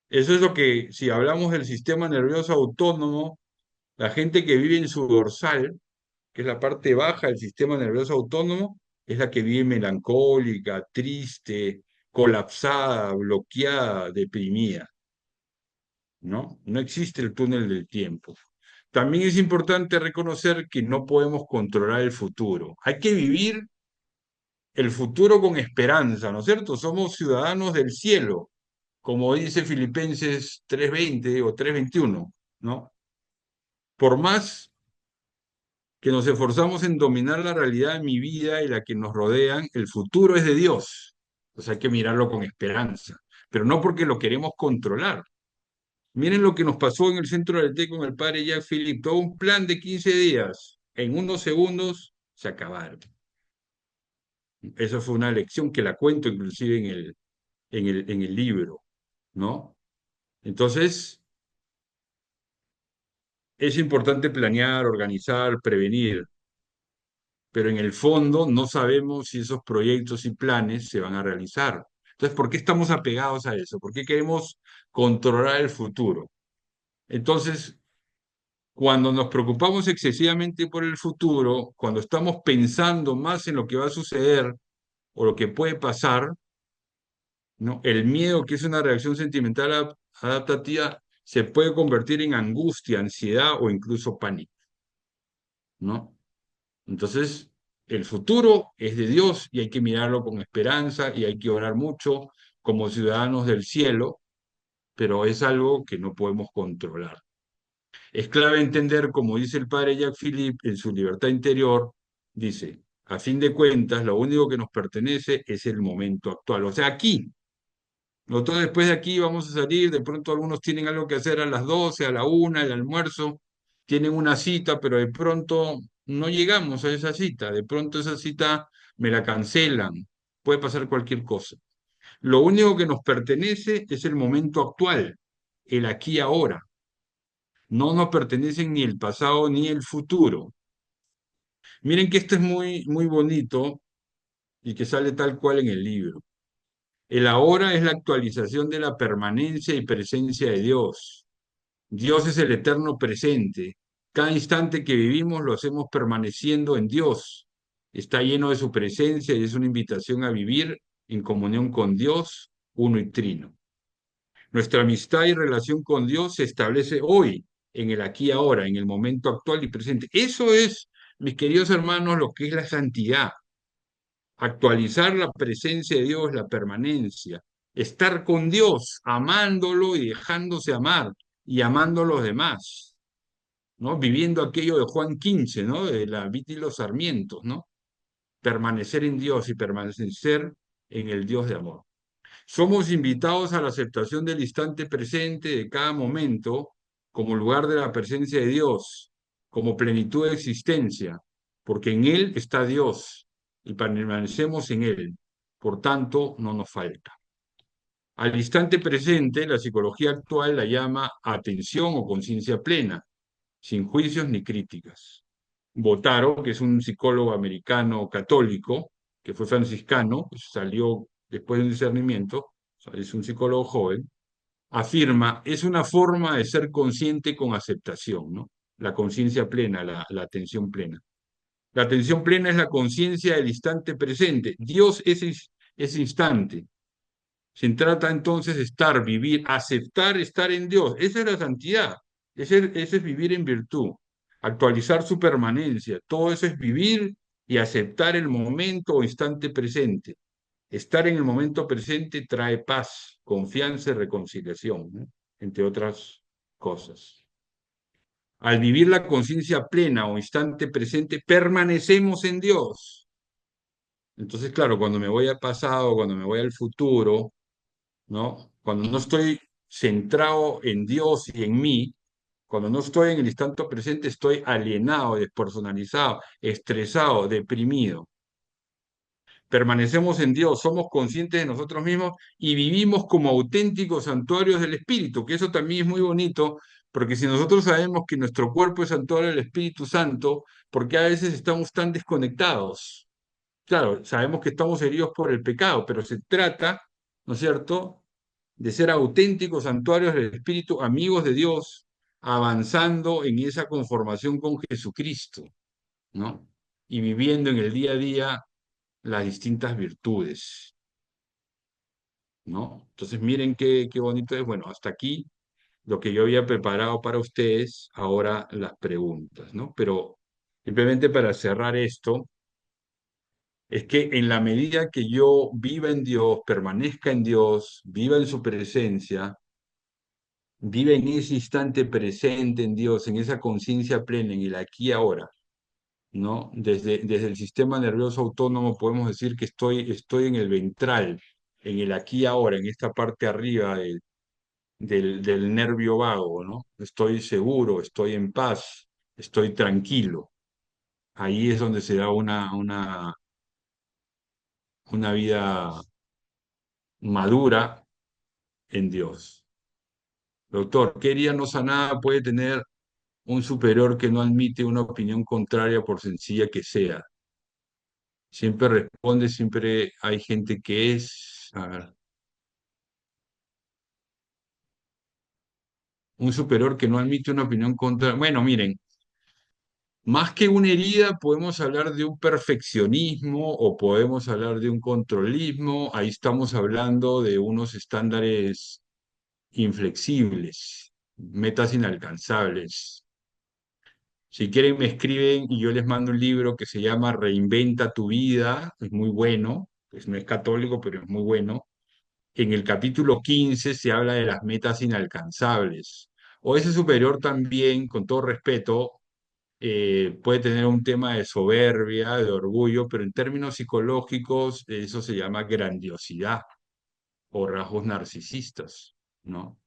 Eso es lo que, si hablamos del sistema nervioso autónomo, la gente que vive en su dorsal, que es la parte baja del sistema nervioso autónomo, es la que vive melancólica, triste, colapsada, bloqueada, deprimida, ¿no? No existe el túnel del tiempo. También es importante reconocer que no podemos controlar el futuro. Hay que vivir el futuro con esperanza, ¿no es cierto? Somos ciudadanos del cielo, como dice Filipenses 3:20 o 3:21, ¿no? Por más que nos esforzamos en dominar la realidad de mi vida y la que nos rodean, el futuro es de Dios. Entonces hay que mirarlo con esperanza, pero no porque lo queremos controlar. Miren lo que nos pasó en el centro del té con el padre Jacques Philippe. Todo un plan de 15 días. En unos segundos se acabaron. Eso fue una lección que la cuento inclusive en el libro, ¿no? Entonces, es importante planear, organizar, prevenir, pero en el fondo no sabemos si esos proyectos y planes se van a realizar. Entonces, ¿por qué estamos apegados a eso? ¿Por qué queremos controlar el futuro? Entonces, cuando nos preocupamos excesivamente por el futuro, cuando estamos pensando más en lo que va a suceder o lo que puede pasar, ¿no? El miedo, que es una reacción sentimental adaptativa, se puede convertir en angustia, ansiedad o incluso pánico, ¿no? Entonces, el futuro es de Dios y hay que mirarlo con esperanza y hay que orar mucho como ciudadanos del cielo, pero es algo que no podemos controlar. Es clave entender, como dice el padre Jacques Philippe en su Libertad Interior, dice, a fin de cuentas, lo único que nos pertenece es el momento actual. O sea, aquí, nosotros después de aquí vamos a salir, de pronto algunos tienen algo que hacer a las 12, a la 1, el almuerzo, tienen una cita, pero de pronto no llegamos a esa cita, de pronto esa cita me la cancelan, puede pasar cualquier cosa. Lo único que nos pertenece es el momento actual, el aquí y ahora. No nos pertenecen ni el pasado ni el futuro. Miren que esto es muy, muy bonito y que sale tal cual en el libro. El ahora es la actualización de la permanencia y presencia de Dios. Dios es el eterno presente. Cada instante que vivimos lo hacemos permaneciendo en Dios. Está lleno de su presencia y es una invitación a vivir en comunión con Dios, uno y trino. Nuestra amistad y relación con Dios se establece hoy, en el aquí y ahora, en el momento actual y presente. Eso es, mis queridos hermanos, lo que es la santidad. Actualizar la presencia de Dios, la permanencia. Estar con Dios, amándolo y dejándose amar y amando a los demás, ¿no? Viviendo aquello de Juan 15, ¿no? De la vid y los sarmientos, ¿no? Permanecer en Dios y permanecer en el Dios de amor. Somos invitados a la aceptación del instante presente de cada momento como lugar de la presencia de Dios, como plenitud de existencia, porque en Él está Dios y permanecemos en Él. Por tanto, no nos falta. Al instante presente, la psicología actual la llama atención o conciencia plena, sin juicios ni críticas. Botaro, que es un psicólogo americano católico, que fue franciscano, salió después de un discernimiento, o sea, es un psicólogo joven, afirma, es una forma de ser consciente con aceptación, ¿no? La conciencia plena, la atención plena. La atención plena es la conciencia del instante presente. Dios es ese instante. Se trata entonces de estar, vivir, aceptar estar en Dios. Esa es la santidad. Ese es vivir en virtud. Actualizar su permanencia. Todo eso es vivir y aceptar el momento o instante presente. Estar en el momento presente trae paz, confianza y reconciliación, ¿no? Entre otras cosas. Al vivir la conciencia plena o instante presente, permanecemos en Dios. Entonces, claro, cuando me voy al pasado, cuando me voy al futuro, ¿no? Cuando no estoy centrado en Dios y en mí, cuando no estoy en el instante presente, estoy alienado, despersonalizado, estresado, deprimido. Permanecemos en Dios, somos conscientes de nosotros mismos y vivimos como auténticos santuarios del Espíritu, que eso también es muy bonito, porque si nosotros sabemos que nuestro cuerpo es santuario del Espíritu Santo, ¿por qué a veces estamos tan desconectados? Claro, sabemos que estamos heridos por el pecado, pero se trata, ¿no es cierto?, de ser auténticos santuarios del Espíritu, amigos de Dios, avanzando en esa conformación con Jesucristo, ¿no? Y viviendo en el día a día las distintas virtudes, ¿no? Entonces, miren qué bonito es. Bueno, hasta aquí lo que yo había preparado para ustedes, ahora las preguntas, ¿no? Pero simplemente para cerrar esto, es que en la medida que yo viva en Dios, permanezca en Dios, viva en su presencia, vive en ese instante presente en Dios, en esa conciencia plena, en el aquí y ahora, ¿no? Desde el sistema nervioso autónomo podemos decir que estoy en el ventral, en el aquí y ahora, en esta parte arriba del nervio vago, ¿no? Estoy seguro, estoy en paz, estoy tranquilo. Ahí es donde se da una vida madura en Dios. Doctor, ¿qué herida no sanada puede tener un superior que no admite una opinión contraria por sencilla que sea? Siempre responde, siempre hay gente que es, a ver, un superior que no admite una opinión contraria. Bueno, miren, más que una herida, podemos hablar de un perfeccionismo o podemos hablar de un controlismo. Ahí estamos hablando de unos estándares inflexibles, metas inalcanzables. Si quieren, me escriben y yo les mando un libro que se llama Reinventa tu vida. Es muy bueno, pues no es católico, pero es muy bueno. En el capítulo 15 se habla de las metas inalcanzables. O ese superior también, con todo respeto, puede tener un tema de soberbia, de orgullo, pero en términos psicológicos eso se llama grandiosidad o rasgos narcisistas, ¿no?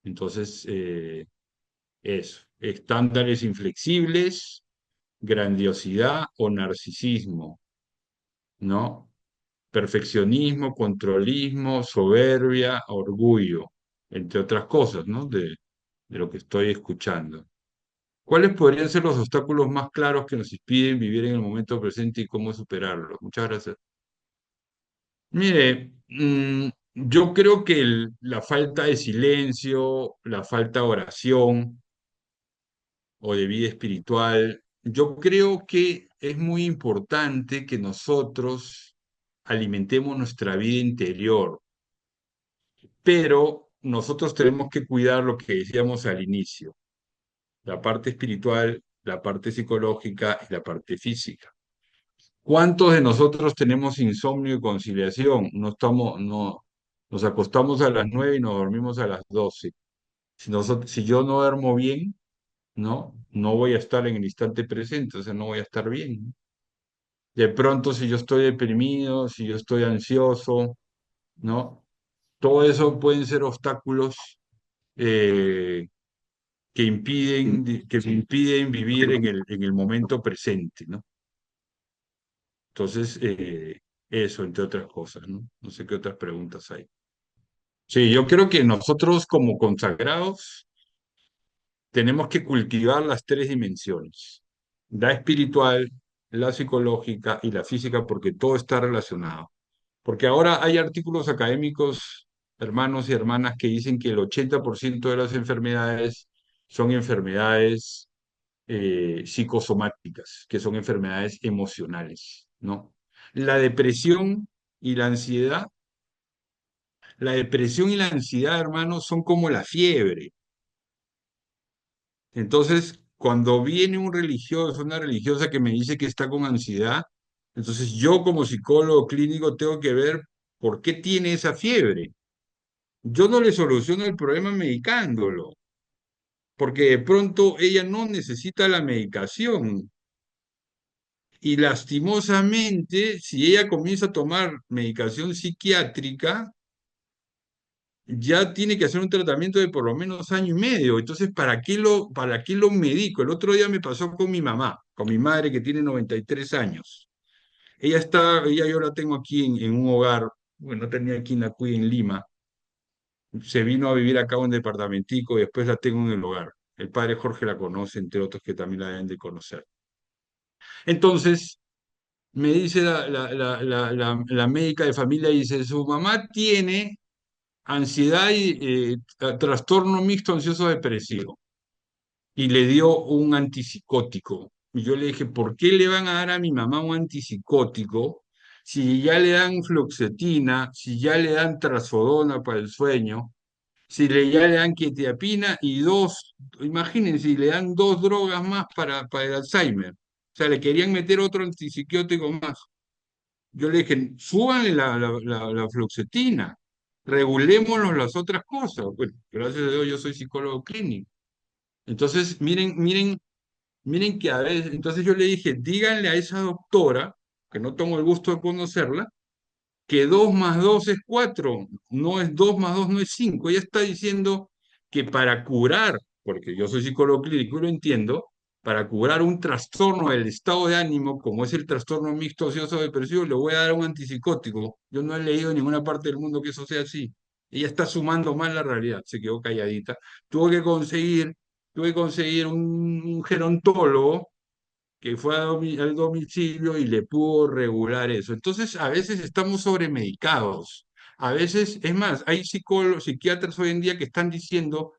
Entonces, eso, estándares inflexibles, grandiosidad o narcisismo, ¿no? perfeccionismo, controlismo, soberbia, orgullo, entre otras cosas, ¿no? De lo que estoy escuchando. ¿Cuáles podrían ser los obstáculos más claros que nos impiden vivir en el momento presente y cómo superarlos? Muchas gracias. Mire, yo creo que la falta de silencio, la falta de oración o de vida espiritual, yo creo que es muy importante que nosotros alimentemos nuestra vida interior, pero nosotros tenemos que cuidar lo que decíamos al inicio, la parte espiritual, la parte psicológica y la parte física. ¿Cuántos de nosotros tenemos insomnio y conciliación? No, nos acostamos a las 9 y nos dormimos a las 12. Si yo no duermo bien, no voy a estar en el instante presente, o sea, no voy a estar bien. De pronto, si yo estoy deprimido, si yo estoy ansioso, ¿no? Todo eso pueden ser obstáculos eh, que me impiden vivir en el momento presente, ¿no? Entonces, eso, entre otras cosas, ¿no? No sé qué otras preguntas hay. Sí, yo creo que nosotros como consagrados tenemos que cultivar las tres dimensiones, la espiritual, la psicológica y la física, porque todo está relacionado. Porque ahora hay artículos académicos, hermanos y hermanas, que dicen que el 80% de las enfermedades son enfermedades psicosomáticas, que son enfermedades emocionales, ¿no? La depresión y la depresión y la ansiedad, hermanos, son como la fiebre. Entonces, cuando viene un religioso, una religiosa que me dice que está con ansiedad, entonces yo como psicólogo clínico tengo que ver por qué tiene esa fiebre. Yo no le soluciono el problema medicándolo, porque de pronto ella no necesita la medicación. Y lastimosamente, si ella comienza a tomar medicación psiquiátrica, ya tiene que hacer un tratamiento de por lo menos año y medio. Entonces, para qué lo medico? El otro día me pasó con mi mamá, con mi madre que tiene 93 años. Ella yo la tengo aquí en un hogar, bueno, tenía quien la cuide en Lima. Se vino a vivir acá a un departamentico y después la tengo en el hogar. El padre Jorge la conoce, entre otros que también la deben de conocer. Entonces, me dice la médica de familia, dice, su mamá tiene ansiedad y trastorno mixto ansioso depresivo y le dio un antipsicótico. Y yo le dije, ¿por qué le van a dar a mi mamá un antipsicótico si ya le dan fluoxetina, si ya le dan trazodona para el sueño, si ya le dan quetiapina y imagínense, si le dan dos drogas más para el Alzheimer? O sea, le querían meter otro antipsicótico más. Yo le dije, súbanle la fluoxetina, regulémonos las otras cosas. Bueno, gracias a Dios yo soy psicólogo clínico. Entonces, miren que a veces, entonces yo le dije, díganle a esa doctora, que no tengo el gusto de conocerla, que 2 más 2 es 4, no es 2 más 2 no es 5. Ella está diciendo que para curar, porque yo soy psicólogo clínico y lo entiendo, para curar un trastorno del estado de ánimo, como es el trastorno mixto ansioso depresivo, le voy a dar un antipsicótico. Yo no he leído en ninguna parte del mundo que eso sea así. Ella está sumando mal la realidad, se quedó calladita. Tuve que conseguir, tuve que conseguir un gerontólogo que fue al domicilio y le pudo regular eso. Entonces, a veces estamos sobremedicados. A veces, es más, hay psicólogos, psiquiatras hoy en día que están diciendo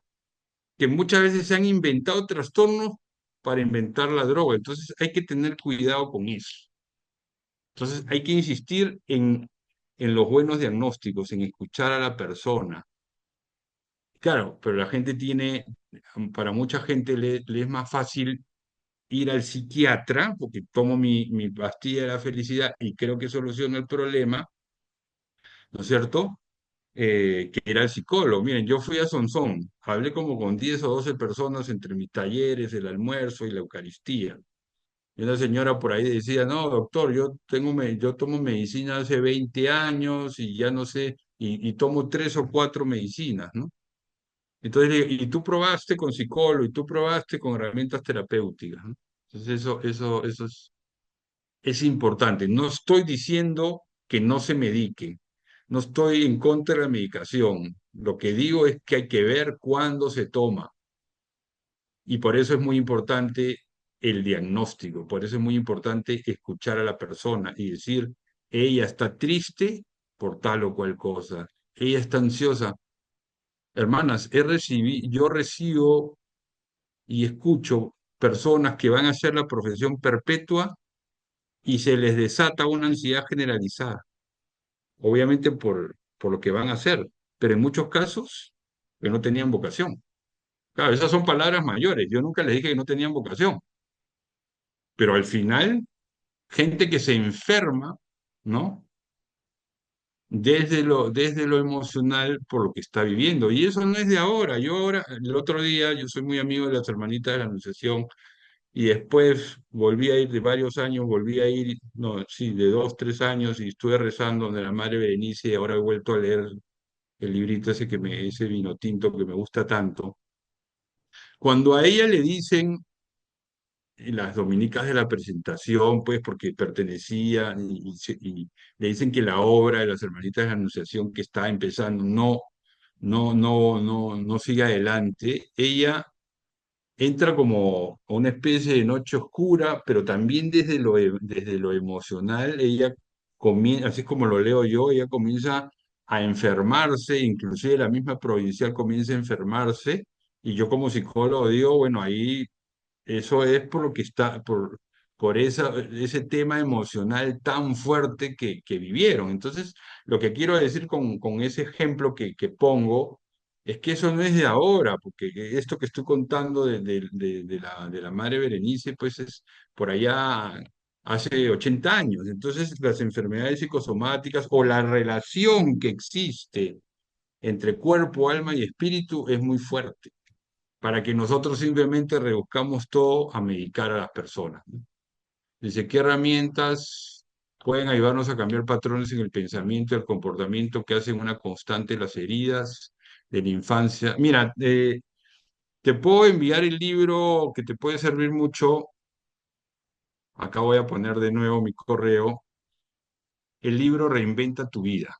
que muchas veces se han inventado trastornos para inventar la droga. Entonces, hay que tener cuidado con eso. Entonces, hay que insistir en los buenos diagnósticos, en escuchar a la persona. Claro, pero la gente para mucha gente le es más fácil ir al psiquiatra, porque tomo mi pastilla de la felicidad y creo que soluciona el problema, ¿no es cierto? Que ir al psicólogo. Miren, yo fui a Sonsón, hablé como con 10 o 12 personas entre mis talleres, el almuerzo y la Eucaristía. Y una señora por ahí decía, no, doctor, yo tomo medicina hace 20 años y ya no sé, y tomo 3 o 4 medicinas, ¿no? Entonces, y tú probaste con psicólogo, y tú probaste con herramientas terapéuticas, ¿no? Entonces, eso es importante. No estoy diciendo que no se medique. No estoy en contra de la medicación. Lo que digo es que hay que ver cuándo se toma. Y por eso es muy importante el diagnóstico, por eso es muy importante escuchar a la persona y decir, ella está triste por tal o cual cosa, ella está ansiosa. Hermanas, yo recibo y escucho personas que van a hacer la profesión perpetua y se les desata una ansiedad generalizada, obviamente por lo que van a hacer, pero en muchos casos que no tenían vocación. Claro, esas son palabras mayores. Yo nunca les dije que no tenían vocación, pero al final, gente que se enferma, ¿no? Desde lo emocional por lo que está viviendo. Y eso no es de ahora. Yo ahora, el otro día, yo soy muy amigo de las hermanitas de la Anunciación y después volví a ir de varios años, volví a ir, no, sí, de 2, 3 años y estuve rezando donde la Madre Berenice y ahora he vuelto a leer el librito ese vino tinto que me gusta tanto. Cuando a ella le dicen las dominicas de la presentación, pues porque pertenecía y le dicen que la obra de las Hermanitas de la Anunciación que está empezando no sigue adelante. Ella entra como a una especie de noche oscura, pero también desde lo emocional, ella comienza, así como lo leo yo, ella comienza a enfermarse, inclusive la misma provincial comienza a enfermarse, y yo como psicólogo digo, bueno, ahí eso es por lo que está, por ese tema emocional tan fuerte que vivieron. Entonces, lo que quiero decir con ese ejemplo que pongo es que eso no es de ahora, porque esto que estoy contando de la madre Berenice, pues es por allá hace 80 años. Entonces, las enfermedades psicosomáticas o la relación que existe entre cuerpo, alma y espíritu es muy fuerte para que nosotros simplemente reduzcamos todo a medicar a las personas, ¿no? Dice, ¿qué herramientas pueden ayudarnos a cambiar patrones en el pensamiento y el comportamiento que hacen una constante las heridas de la infancia? Mira, te puedo enviar el libro que te puede servir mucho. Acá voy a poner de nuevo mi correo. El libro Reinventa tu vida.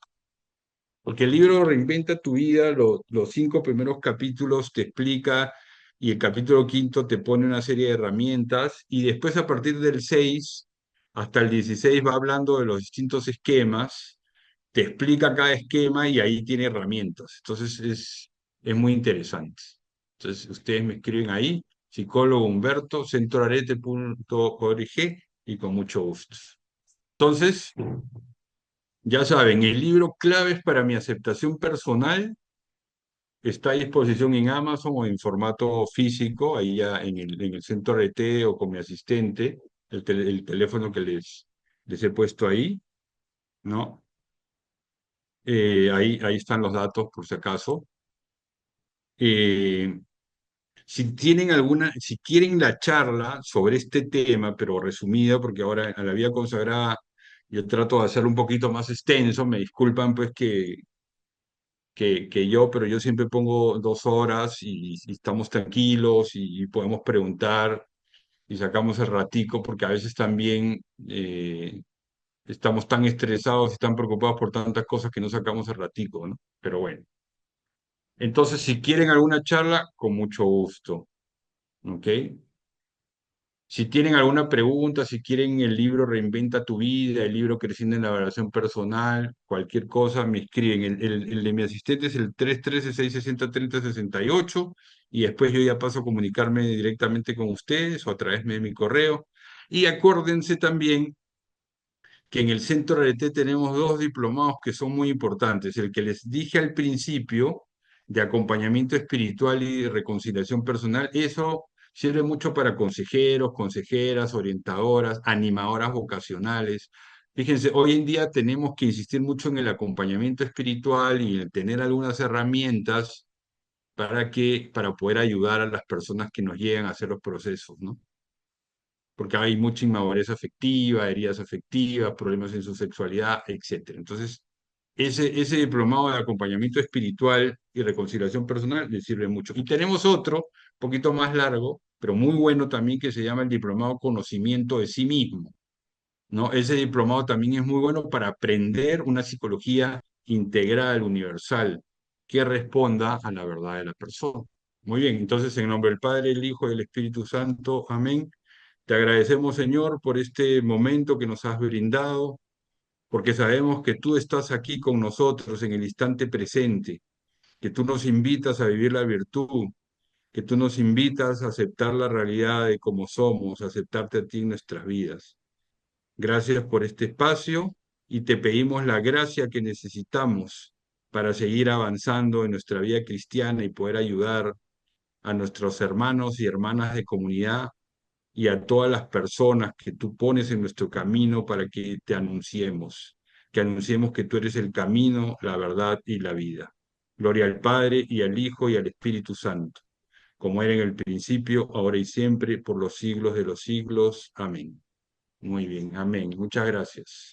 Porque el libro Reinventa tu vida, los 5 primeros capítulos te explica y el capítulo quinto te pone una serie de herramientas y después a partir del 6 hasta el 16 va hablando de los distintos esquemas, te explica cada esquema y ahí tiene herramientas. Entonces es muy interesante. Entonces ustedes me escriben ahí, psicólogo Humberto, centroarete.org y con mucho gusto. Entonces, ya saben, el libro Claves para mi aceptación personal está a disposición en Amazon o en formato físico, ahí ya en el centro RT o con mi asistente, el teléfono que les he puesto ahí, ¿no? Ahí están los datos por si acaso. Eh, si quieren la charla sobre este tema, pero resumida, porque ahora a la vida consagrada yo trato de hacerlo un poquito más extenso, me disculpan pues pero yo siempre pongo 2 horas y estamos tranquilos y podemos preguntar y sacamos el ratico porque a veces también estamos tan estresados y tan preocupados por tantas cosas que no sacamos el ratico, ¿no? Pero bueno, entonces si quieren alguna charla, con mucho gusto, ¿ok? Si tienen alguna pregunta, si quieren el libro Reinventa tu vida, el libro Creciendo en la Evaluación Personal, cualquier cosa, me escriben. El de mi asistente es el 313-660-3068 y después yo ya paso a comunicarme directamente con ustedes o a través de mi correo. Y acuérdense también que en el Centro RT tenemos 2 diplomados que son muy importantes. El que les dije al principio, de acompañamiento espiritual y reconciliación personal, eso sirve mucho para consejeros, consejeras, orientadoras, animadoras vocacionales. Fíjense, hoy en día tenemos que insistir mucho en el acompañamiento espiritual y en tener algunas herramientas para poder ayudar a las personas que nos llegan a hacer los procesos, ¿no? Porque hay mucha inmadurez afectiva, heridas afectivas, problemas en su sexualidad, etcétera. Entonces, ese diplomado de acompañamiento espiritual y reconciliación personal le sirve mucho. Y tenemos otro, un poquito más largo, pero muy bueno también, que se llama el diplomado conocimiento de sí mismo, ¿no? Ese diplomado también es muy bueno para aprender una psicología integral, universal, que responda a la verdad de la persona. Muy bien, entonces en nombre del Padre, el Hijo y del Espíritu Santo, amén. Te agradecemos, Señor, por este momento que nos has brindado, porque sabemos que tú estás aquí con nosotros en el instante presente, que tú nos invitas a vivir la virtud, que tú nos invitas a aceptar la realidad de cómo somos, a aceptarte a ti en nuestras vidas. Gracias por este espacio y te pedimos la gracia que necesitamos para seguir avanzando en nuestra vida cristiana y poder ayudar a nuestros hermanos y hermanas de comunidad y a todas las personas que tú pones en nuestro camino para que anunciemos que tú eres el camino, la verdad y la vida. Gloria al Padre y al Hijo y al Espíritu Santo, como era en el principio, ahora y siempre, por los siglos de los siglos. Amén. Muy bien, amén. Muchas gracias.